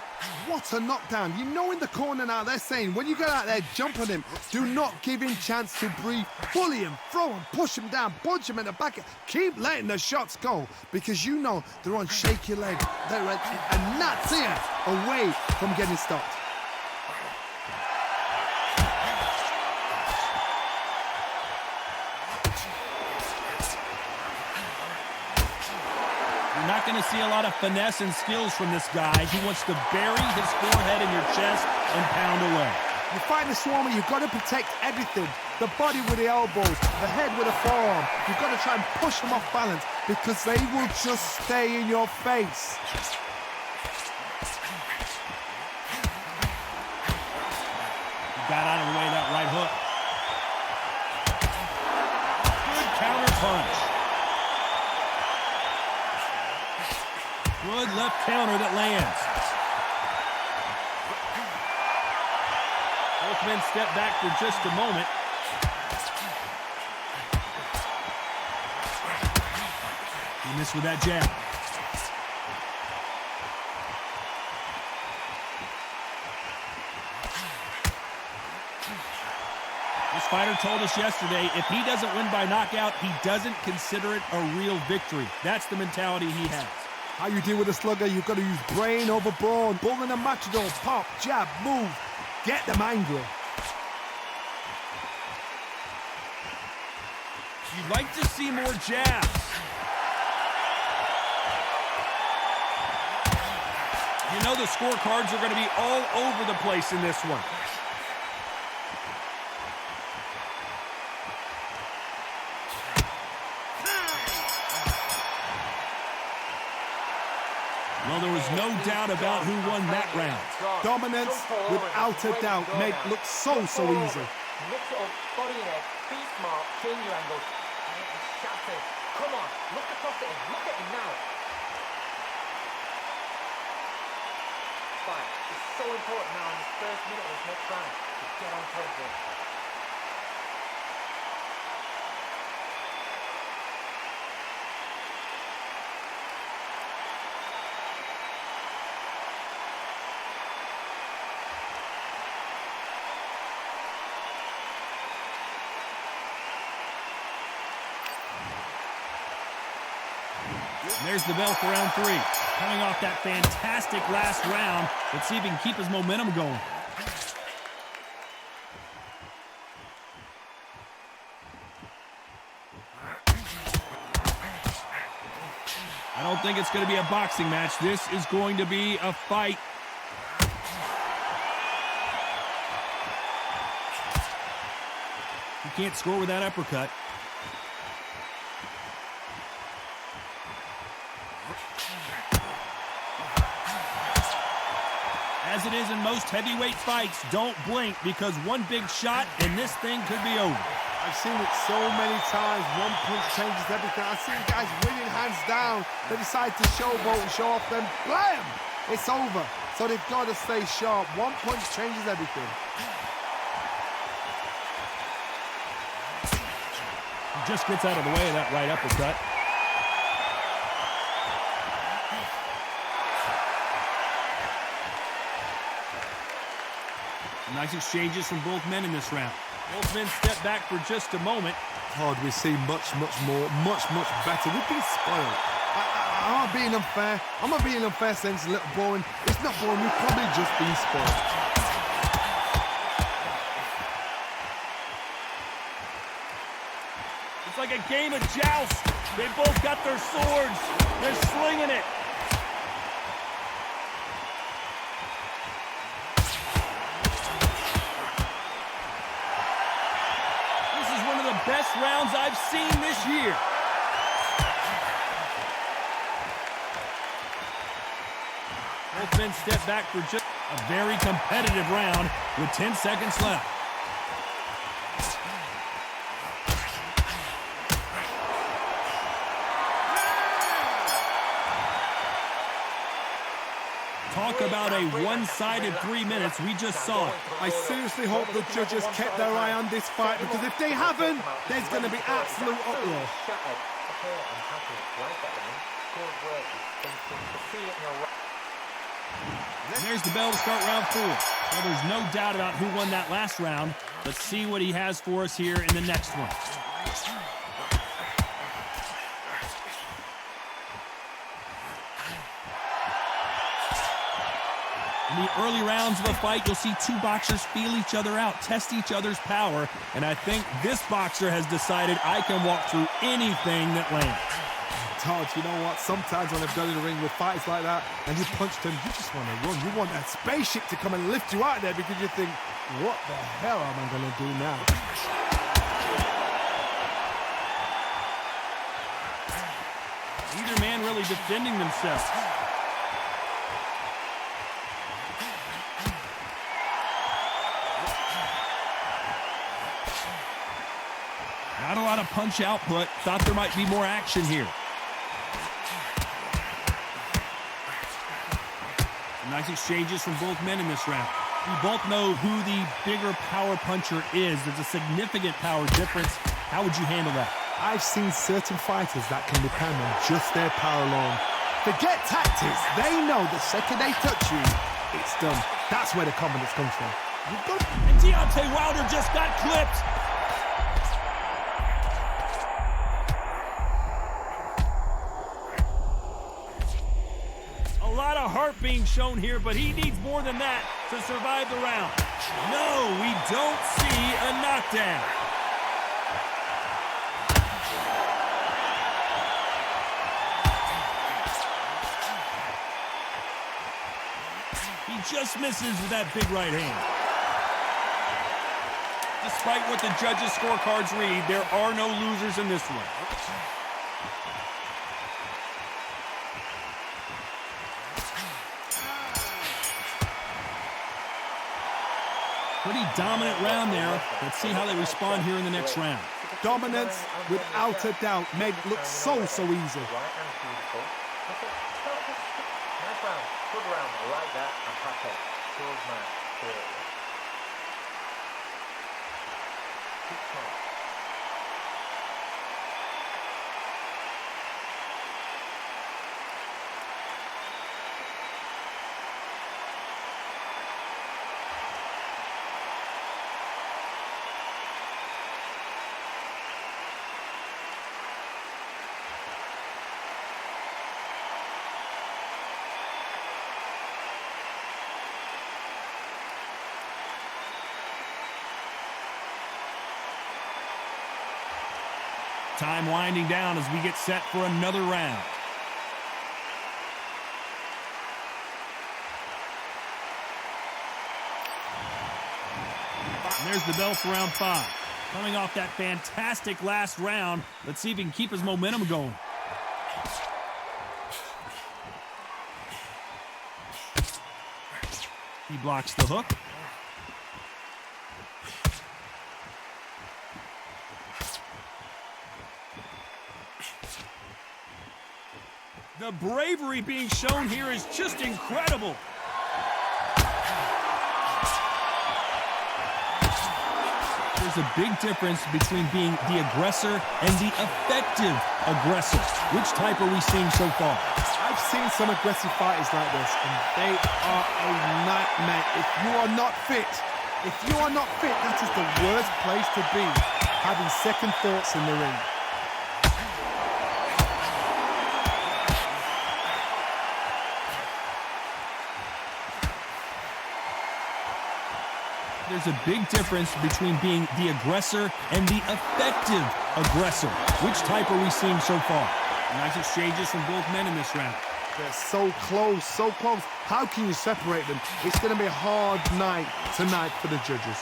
Speaker 7: What a knockdown. You know in the corner now, they're saying, when you get out there, jump on him. Do not give him chance to breathe. Bully him, throw him, push him down, punch him in the back. Keep letting the shots go because you know they're on shaky leg. And that's him away from getting stopped.
Speaker 5: You're not going to see a lot of finesse and skills from this guy. He wants to bury his forehead in your chest and pound away.
Speaker 7: You fight the Swarmer, you've got to protect everything. The body with the elbows, the head with the forearm. You've got to try and push them off balance because they will just stay in your face.
Speaker 5: He got out of the way of that right hook. Good counter punch. Good left counter that lands. Both men step back for just a moment. He missed with that jab. This fighter told us yesterday, if he doesn't win by knockout, he doesn't consider it a real victory. That's the mentality he has.
Speaker 7: How you deal with a slugger, you've got to use brain over brawn. Bull in a matador, pop, jab, move. Get them angry.
Speaker 5: You'd like to see more jabs. You know the scorecards are going to be all over the place in this one. Well, there was no doubt about who won that round.
Speaker 7: Dominance, without a doubt, made it look so easy.
Speaker 2: Mix it up, body and head, be smart, change your angle, and shatter. Come on, look across at him, look at him now. Fine, it's so important now in this first minute of this next round to get on top of him.
Speaker 5: There's the bell for round 3. Coming off that fantastic last round. Let's see if he can keep his momentum going. I don't think it's going to be a boxing match. This is going to be a fight. He can't score with that uppercut. As it is in most heavyweight fights, don't blink because one big shot and this thing could be over.
Speaker 7: I've seen it so many times. One punch changes everything. I've seen guys winning hands down. They decide to showboat and show off them. Blam! It's over. So they've got to stay sharp. One punch changes everything.
Speaker 5: He just gets out of the way of that right uppercut. Nice exchanges from both men in this round. Both men step back for just a moment.
Speaker 7: God, we see much more, much better. We've been spoiled. I'm not being unfair. I'm not being unfair saying it's a little boring. It's not boring. We've probably just been spoiled.
Speaker 5: It's like a game of joust. They both got their swords. They're slinging it. Best rounds I've seen this year. Both men step back for just a very competitive round with 10 seconds left. Talk about a one-sided 3 minutes. We just saw it.
Speaker 7: I seriously hope the judges kept their eye on this fight because if they haven't, there's going to be absolute uproar.
Speaker 5: And there's the bell to start round 4. Well, there's no doubt about who won that last round. Let's see what he has for us here in the next one. In the early rounds of a fight, you'll see two boxers feel each other out, test each other's power, and I think this boxer has decided I can walk through anything that lands.
Speaker 7: Todd, you know what? Sometimes when I've gone in the ring with fighters like that and you punched them, you just want to run. You want that spaceship to come and lift you out there because you think, what the hell am I going to do now?
Speaker 5: Either man really defending themselves. Not a lot of punch output. Thought there might be more action here. Some nice exchanges from both men in this round. We both know who the bigger power puncher is. There's a significant power difference. How would you handle that?
Speaker 7: I've seen certain fighters that can depend on just their power alone. Forget tactics. They know the second they touch you, it's done. That's where the confidence comes from.
Speaker 5: And Deontay Wilder just got clipped. A lot of heart being shown here, but he needs more than that to survive the round. No, we don't see a knockdown. He just misses with that big right hand. Despite what the judges' scorecards read, there are no losers in this one. Pretty dominant round there. Let's see how they respond here in the next round.
Speaker 7: Dominance, without a doubt, made it look so easy.
Speaker 2: Nice round. Good round. I like that. I'm happy. Good man. Good. Keep calm.
Speaker 5: Time winding down as we get set for another round. And there's the bell for round 5. Coming off that fantastic last round, let's see if he can keep his momentum going. He blocks the hook. The bravery being shown here is just incredible. There's a big difference between being the aggressor and the effective aggressor. Which type are we seeing so far?
Speaker 7: I've seen some aggressive fighters like this, and they are a nightmare. If you are not fit, that is the worst place to be, having second thoughts in the ring.
Speaker 5: There's a big difference between being the aggressor and the effective aggressor. Which type are we seeing so far? Nice exchanges from both men in this round.
Speaker 7: They're so close, so close. How can you separate them? It's going to be a hard night tonight for the judges.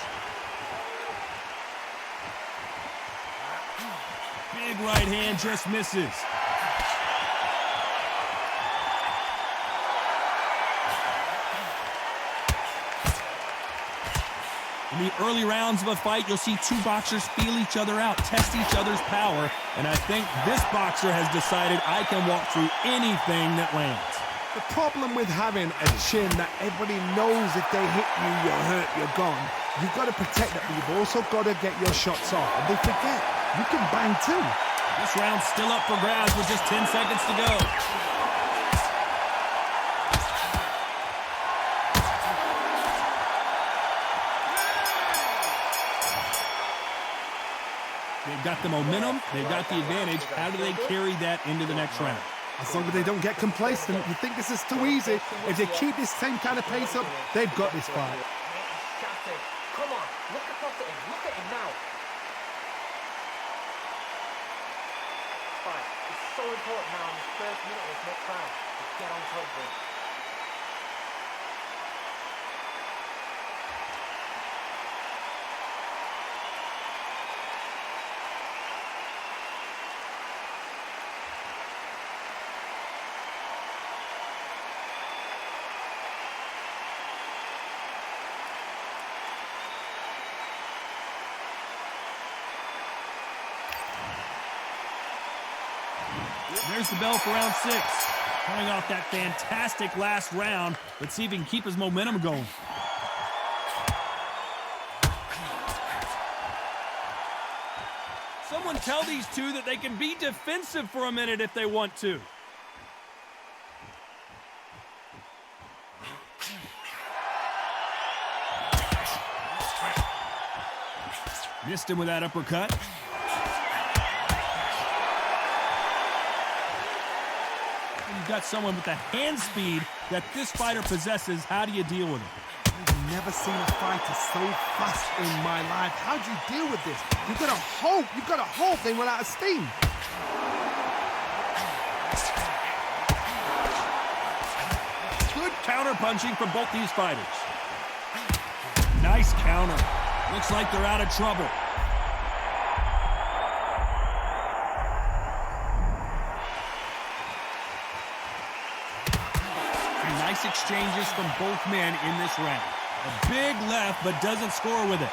Speaker 5: Big right hand just misses. In the early rounds of a fight, you'll see two boxers feel each other out, test each other's power, and I think this boxer has decided I can walk through anything that lands.
Speaker 7: The problem with having a chin that everybody knows if they hit you, you're hurt, you're gone. You've got to protect that, but you've also got to get your shots off. And they forget, you can bang too.
Speaker 5: This round's still up for grabs with just 10 seconds to go. They've got the momentum. They've got the advantage. How do they carry that into the next round?
Speaker 7: As long as they don't get complacent, you think this is too easy. If they keep this same kind of pace up, they've got this fight.
Speaker 2: Come on, look across at him. Look at him now. Fight. It's so important now in this first minute of this next round to get on top of him.
Speaker 5: There's the bell for round 6. Coming off that fantastic last round. Let's see if he can keep his momentum going. Someone tell these two that they can be defensive for a minute if they want to. Missed him with that uppercut. You've got someone with the hand speed that this fighter possesses. How do you deal with it?
Speaker 7: I've never seen a fighter so fast in my life. How do you deal with this? You've got to hope they run out of steam.
Speaker 5: Good counter punching from both these fighters. Nice counter. Looks like they're out of trouble. Nice exchanges from both men in this round. A big left, but doesn't score with it.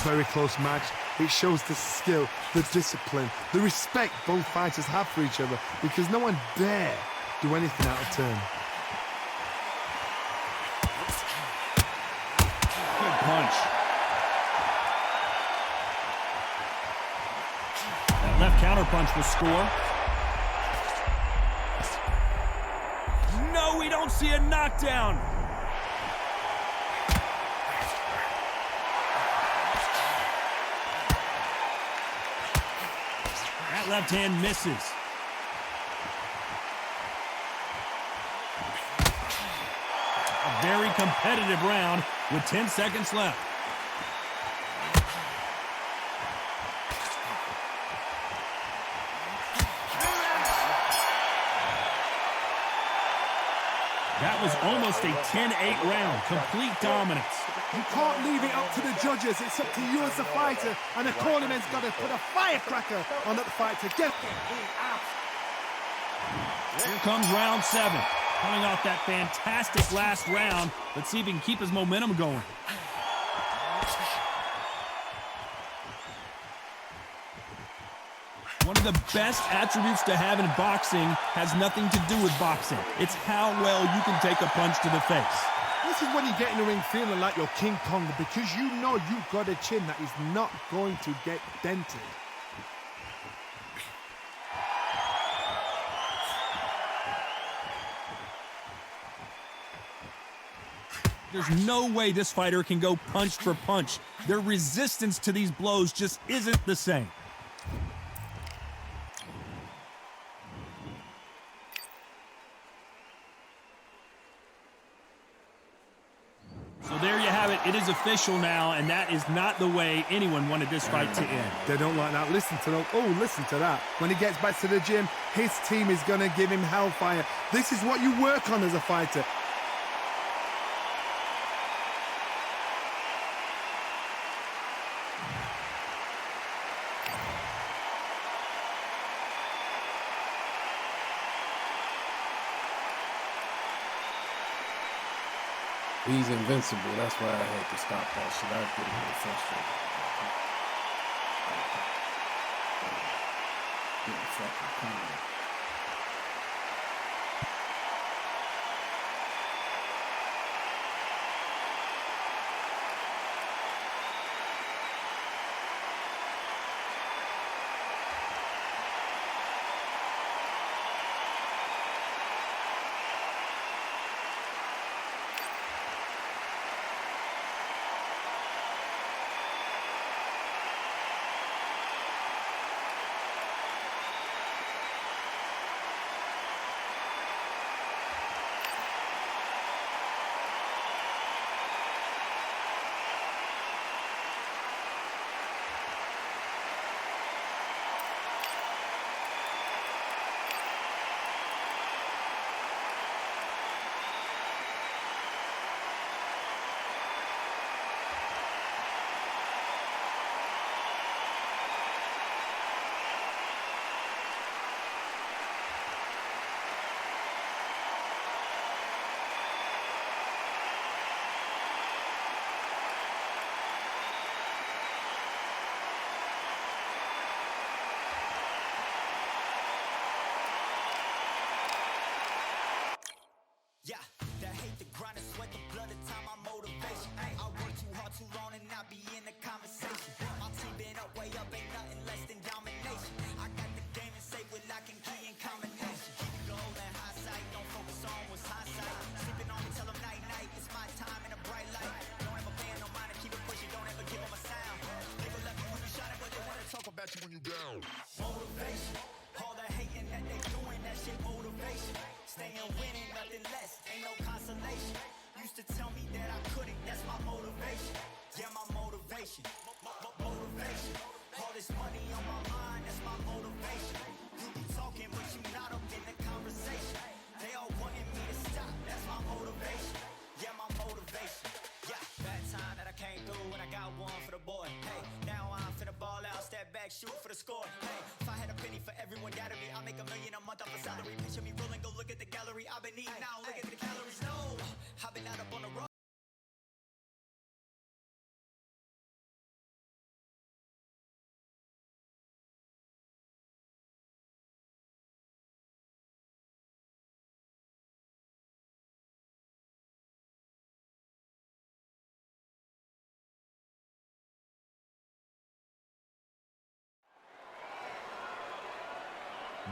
Speaker 7: Very close match. It shows the skill, the discipline, the respect both fighters have for each other, because no one dare do anything out of turn.
Speaker 5: Good punch. That left counter punch will score. No, we don't see a knockdown. That left hand misses. A very competitive round with 10 seconds left. That was almost a 10-8 round. Complete dominance.
Speaker 7: You can't leave it up to the judges. It's up to you as a fighter, and the cornerman's got to put a firecracker on that fight to get.
Speaker 5: Here comes round 7. Coming off that fantastic last round. Let's see if he can keep his momentum going. One of the best attributes to have in boxing has nothing to do with boxing. It's how well you can take a punch to the face.
Speaker 7: This is when you get in the ring feeling like you're King Kong, because you know you've got a chin that is not going to get dented.
Speaker 5: There's no way this fighter can go punch for punch. Their resistance to these blows just isn't the same. So there you have it. It is official now, and that is not the way anyone wanted this fight to end.
Speaker 7: They don't like that. Listen to them. Oh, listen to that. When he gets back to the gym, his team is going to give him hellfire. This is what you work on as a fighter.
Speaker 3: He's invincible. That's why I had to stop that shit. I was getting really frustrated. Getting fucking cool.
Speaker 9: motivation. Yeah, my motivation. Motivation. All this money on my mind, that's my motivation. You be talking, but you not up in the conversation. They all wanting me to stop, that's my motivation. Yeah, my motivation. Yeah, that time that I came through and I got one for the boy. Hey, now I'm finna ball out, step back, shoot for the score. Hey, if I had a penny for everyone doubted me, I'll make $1 million a month off a salary. Picture me rolling, go look at the gallery. I've been eating now, look at the calories. No, I've been out up on the road.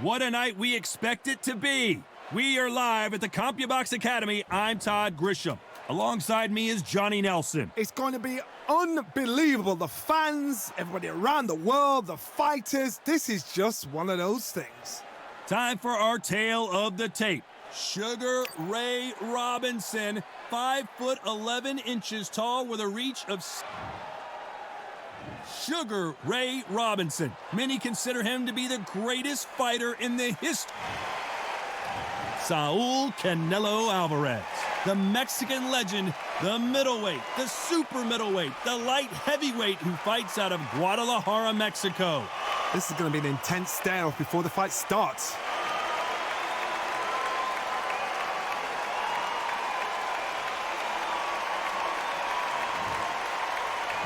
Speaker 5: What a night we expect it to be. We are live at the CompuBox Academy. I'm Todd Grisham. Alongside me is Johnny Nelson.
Speaker 7: It's going to be unbelievable. The fans, everybody around the world, the fighters. This is just one of those things.
Speaker 5: Time for our tale of the tape. Sugar Ray Robinson, 5'11" tall with a reach of... Sugar Ray Robinson. Many consider him to be the greatest fighter in the history. Saul Canelo Alvarez, the Mexican legend, the middleweight, the super middleweight, the light heavyweight who fights out of Guadalajara, Mexico.
Speaker 7: This is going to be an intense stare-off before the fight starts.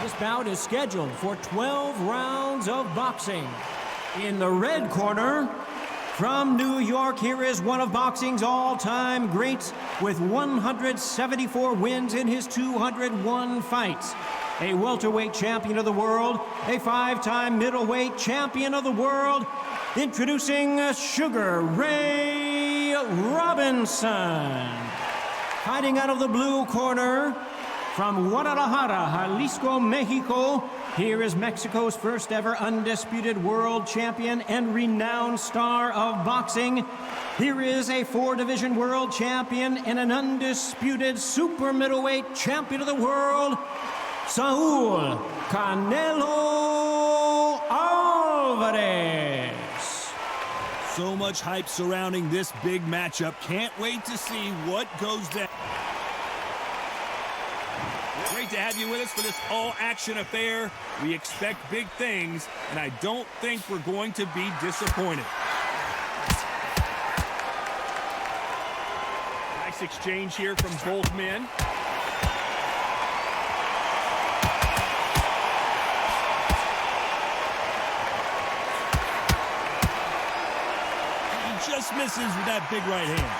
Speaker 6: This bout is scheduled for 12 rounds of boxing. In the red corner, from New York, here is one of boxing's all-time greats with 174 wins in his 201 fights. A welterweight champion of the world, a 5-time middleweight champion of the world, introducing Sugar Ray Robinson. Fighting out of the blue corner, from Guadalajara, Jalisco, Mexico, here is Mexico's first ever undisputed world champion and renowned star of boxing. Here is a 4-division world champion and an undisputed super middleweight champion of the world, Saul Canelo Alvarez.
Speaker 5: So much hype surrounding this big matchup. Can't wait to see what goes down. Great to have you with us for this all-action affair. We expect big things, and I don't think we're going to be disappointed. Nice exchange here from both men. He just misses with that big right hand.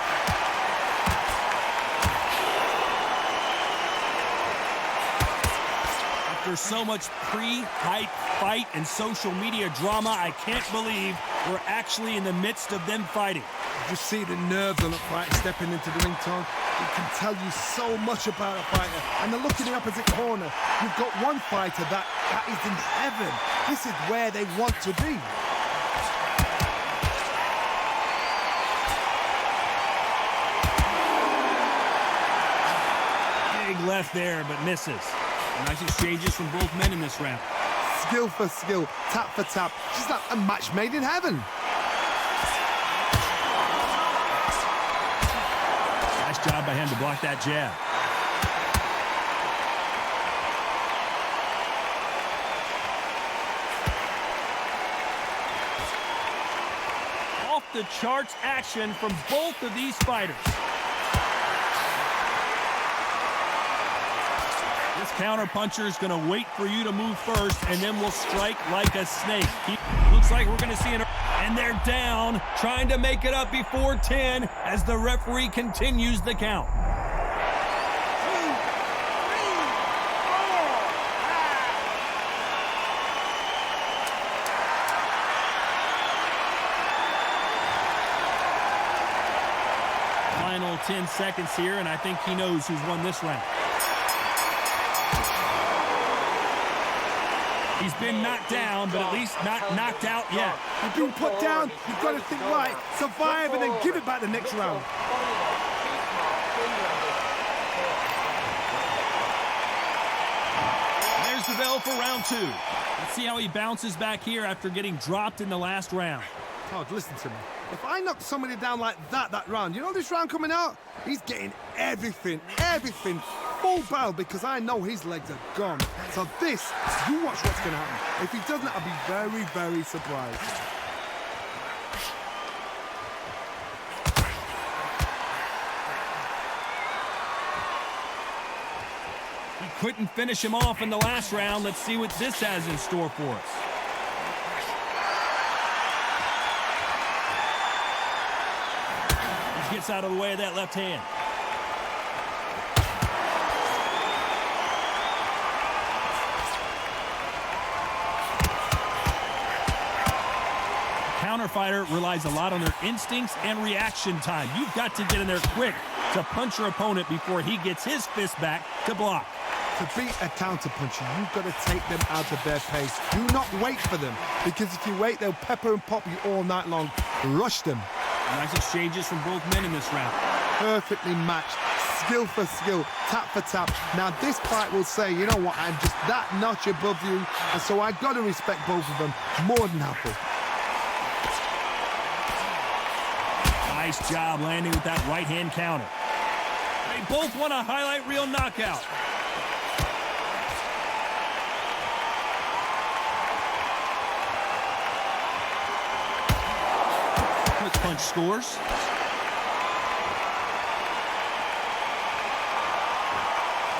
Speaker 5: After so much pre-hype fight and social media drama, I can't believe we're actually in the midst of them fighting.
Speaker 7: You see the nerves on the fighter stepping into the ring, Tom. It can tell you so much about a fighter. And then look in the opposite corner. You've got one fighter that is in heaven. This is where they want to be.
Speaker 5: Big left there, but misses. Nice exchanges from both men in this round.
Speaker 7: Skill for skill, tap for tap. Just like a match made in heaven.
Speaker 5: Nice job by him to block that jab. Off the charts action from both of these fighters. This counter-puncher is going to wait for you to move first, and then will strike like a snake. Looks like we're going to see an... And they're down, trying to make it up before 10 as the referee continues the count. Final 10 seconds here, and I think he knows who's won this round. He's been knocked down, but at least not knocked out yet.
Speaker 7: You've been put down, you've got to think, right, survive and then give it back the next round.
Speaker 5: the bell for round 2. Let's see how he bounces back here after getting dropped in the last round.
Speaker 7: Todd, listen to me. If I knock somebody down like that round, you know this round coming out? He's getting everything, full barrel, because I know his legs are gone. So this, you watch what's going to happen. If he doesn't, I'll be very, very surprised.
Speaker 5: He couldn't finish him off in the last round. Let's see what this has in store for us. He gets out of the way of that left hand. Counterfighter relies a lot on their instincts and reaction time. You've got to get in there quick to punch your opponent before he gets his fist back to block.
Speaker 7: To beat a counterpuncher, you've got to take them out of their pace. Do not wait for them, because if you wait, they'll pepper and pop you all night long. Rush them.
Speaker 5: Nice exchanges from both men in this round.
Speaker 7: Perfectly matched, skill for skill, tap for tap. Now this fight will say, you know what, I'm just that notch above you, and so I got to respect both of them more than happy.
Speaker 5: Nice job landing with that right-hand counter. They both want a highlight reel knockout. Quick punch scores.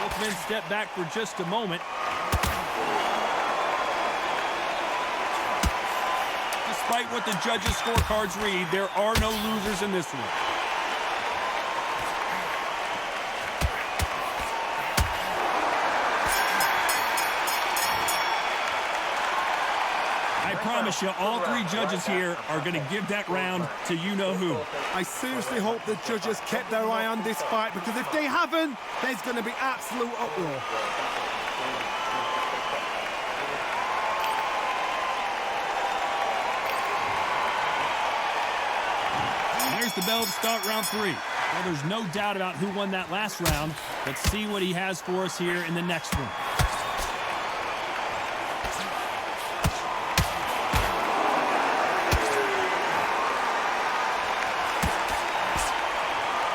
Speaker 5: Both men step back for just a moment. Despite what the judges' scorecards read, there are no losers in this one. I promise you, all three judges here are going to give that round to you-know-who.
Speaker 7: I seriously hope the judges kept their eye on this fight, because if they haven't, there's going to be absolute uproar.
Speaker 5: There's the bell to start round 3. Well, there's no doubt about who won that last round. Let's see what he has for us here in the next one.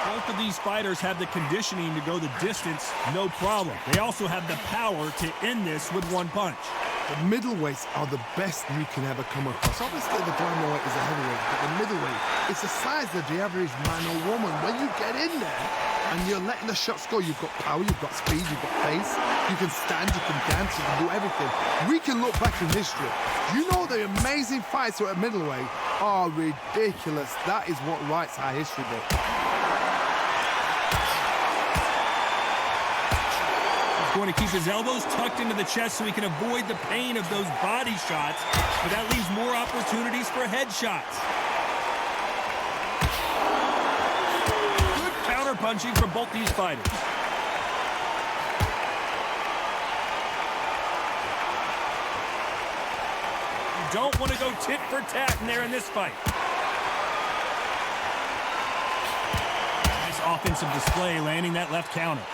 Speaker 5: Both of these fighters have the conditioning to go the distance, no problem. They also have the power to end this with one punch.
Speaker 7: The middleweights are the best you can ever come across. Obviously, the flyweight is a heavyweight, but the middleweight, it's the size of the average man or woman. When you get in there and you're letting the shots go, you've got power, you've got speed, you've got pace, you can stand, you can dance, you can do everything. We can look back in history. You know the amazing fights at middleweight are ridiculous. That is what writes our history book.
Speaker 5: Going to keep his elbows tucked into the chest so he can avoid the pain of those body shots, but that leaves more opportunities for headshots. Good counter-punching from both these fighters. You don't want to go tit for tat in there in this fight. Nice offensive display, landing that left counter.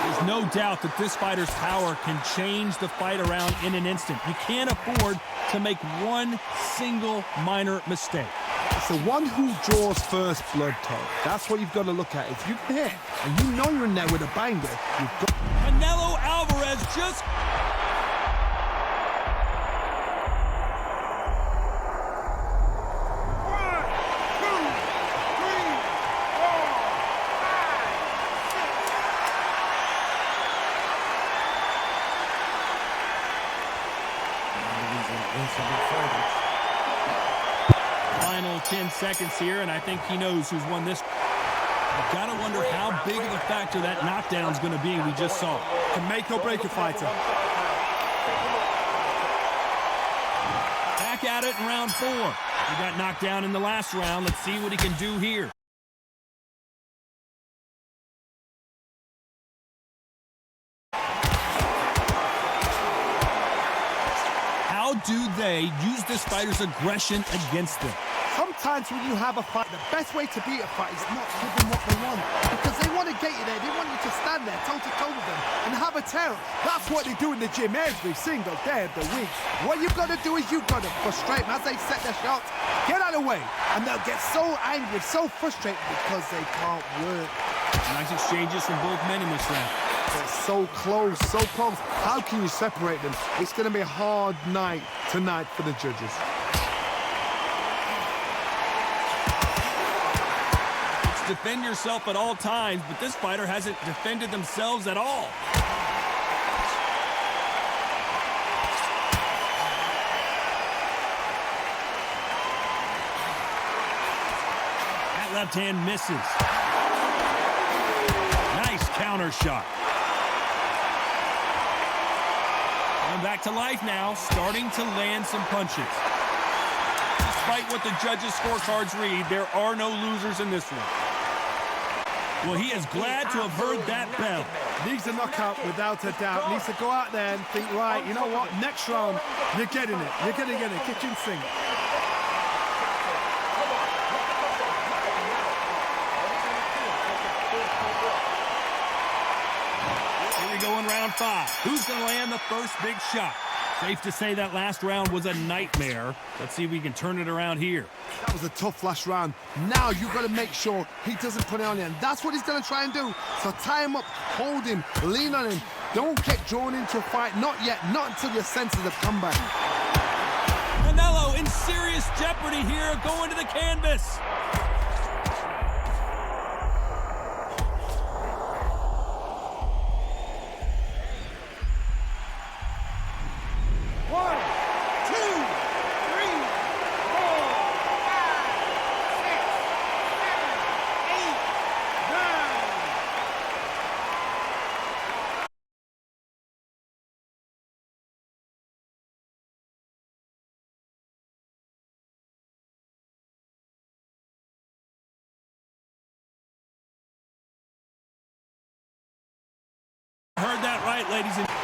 Speaker 5: There's no doubt that this fighter's power can change the fight around in an instant. You can't afford to make one single minor mistake.
Speaker 7: It's the one who draws first blood, Todd. That's what you've got to look at. If you hit and you know you're in there with a banger, you've got...
Speaker 5: Canelo Alvarez just... Final 10 seconds here, and I think he knows who's won this. I've got to wonder how big of a factor that knockdown's going to be we just saw.
Speaker 7: Can make or break a fighter.
Speaker 5: Back at it in round 4. He got knocked down in the last round. Let's see what he can do here. How do they use this fighter's aggression against them?
Speaker 7: So Sometimes when you have a fight, the best way to beat a fight is not give them what they want. Because they want to get you there. They want you to stand there toe-to-toe with them and have a tear. That's what they do in the gym every single day of the week. What you've got to do is you've got to frustrate them as they set their shots. Get out of the way. And they'll get so angry, so frustrated because they can't work.
Speaker 5: Nice exchanges from both men in this round.
Speaker 7: They're so close, so close. How can you separate them? It's going to be a hard night tonight for the judges.
Speaker 5: Defend yourself at all times, but this fighter hasn't defended themselves at all. That left hand misses. Nice counter shot. Going back to life now, starting to land some punches. Despite what the judges' scorecards read, there are no losers in this one. Well, he is glad to have heard that bell.
Speaker 7: Needs a knockout without a doubt. Needs to go out there and think, right, you know what, next round, you're getting it. You're going to get it. Kitchen sink.
Speaker 5: Here we go in round 5. Who's going to land the first big shot? Safe to say that last round was a nightmare. Let's see if we can turn it around here.
Speaker 7: That was a tough last round. Now you've got to make sure he doesn't put it on you. And that's what he's going to try and do. So tie him up, hold him, lean on him. Don't get drawn into a fight. Not yet. Not until your senses have come back.
Speaker 5: Canelo in serious jeopardy here, going to the canvas. Heard that right, ladies and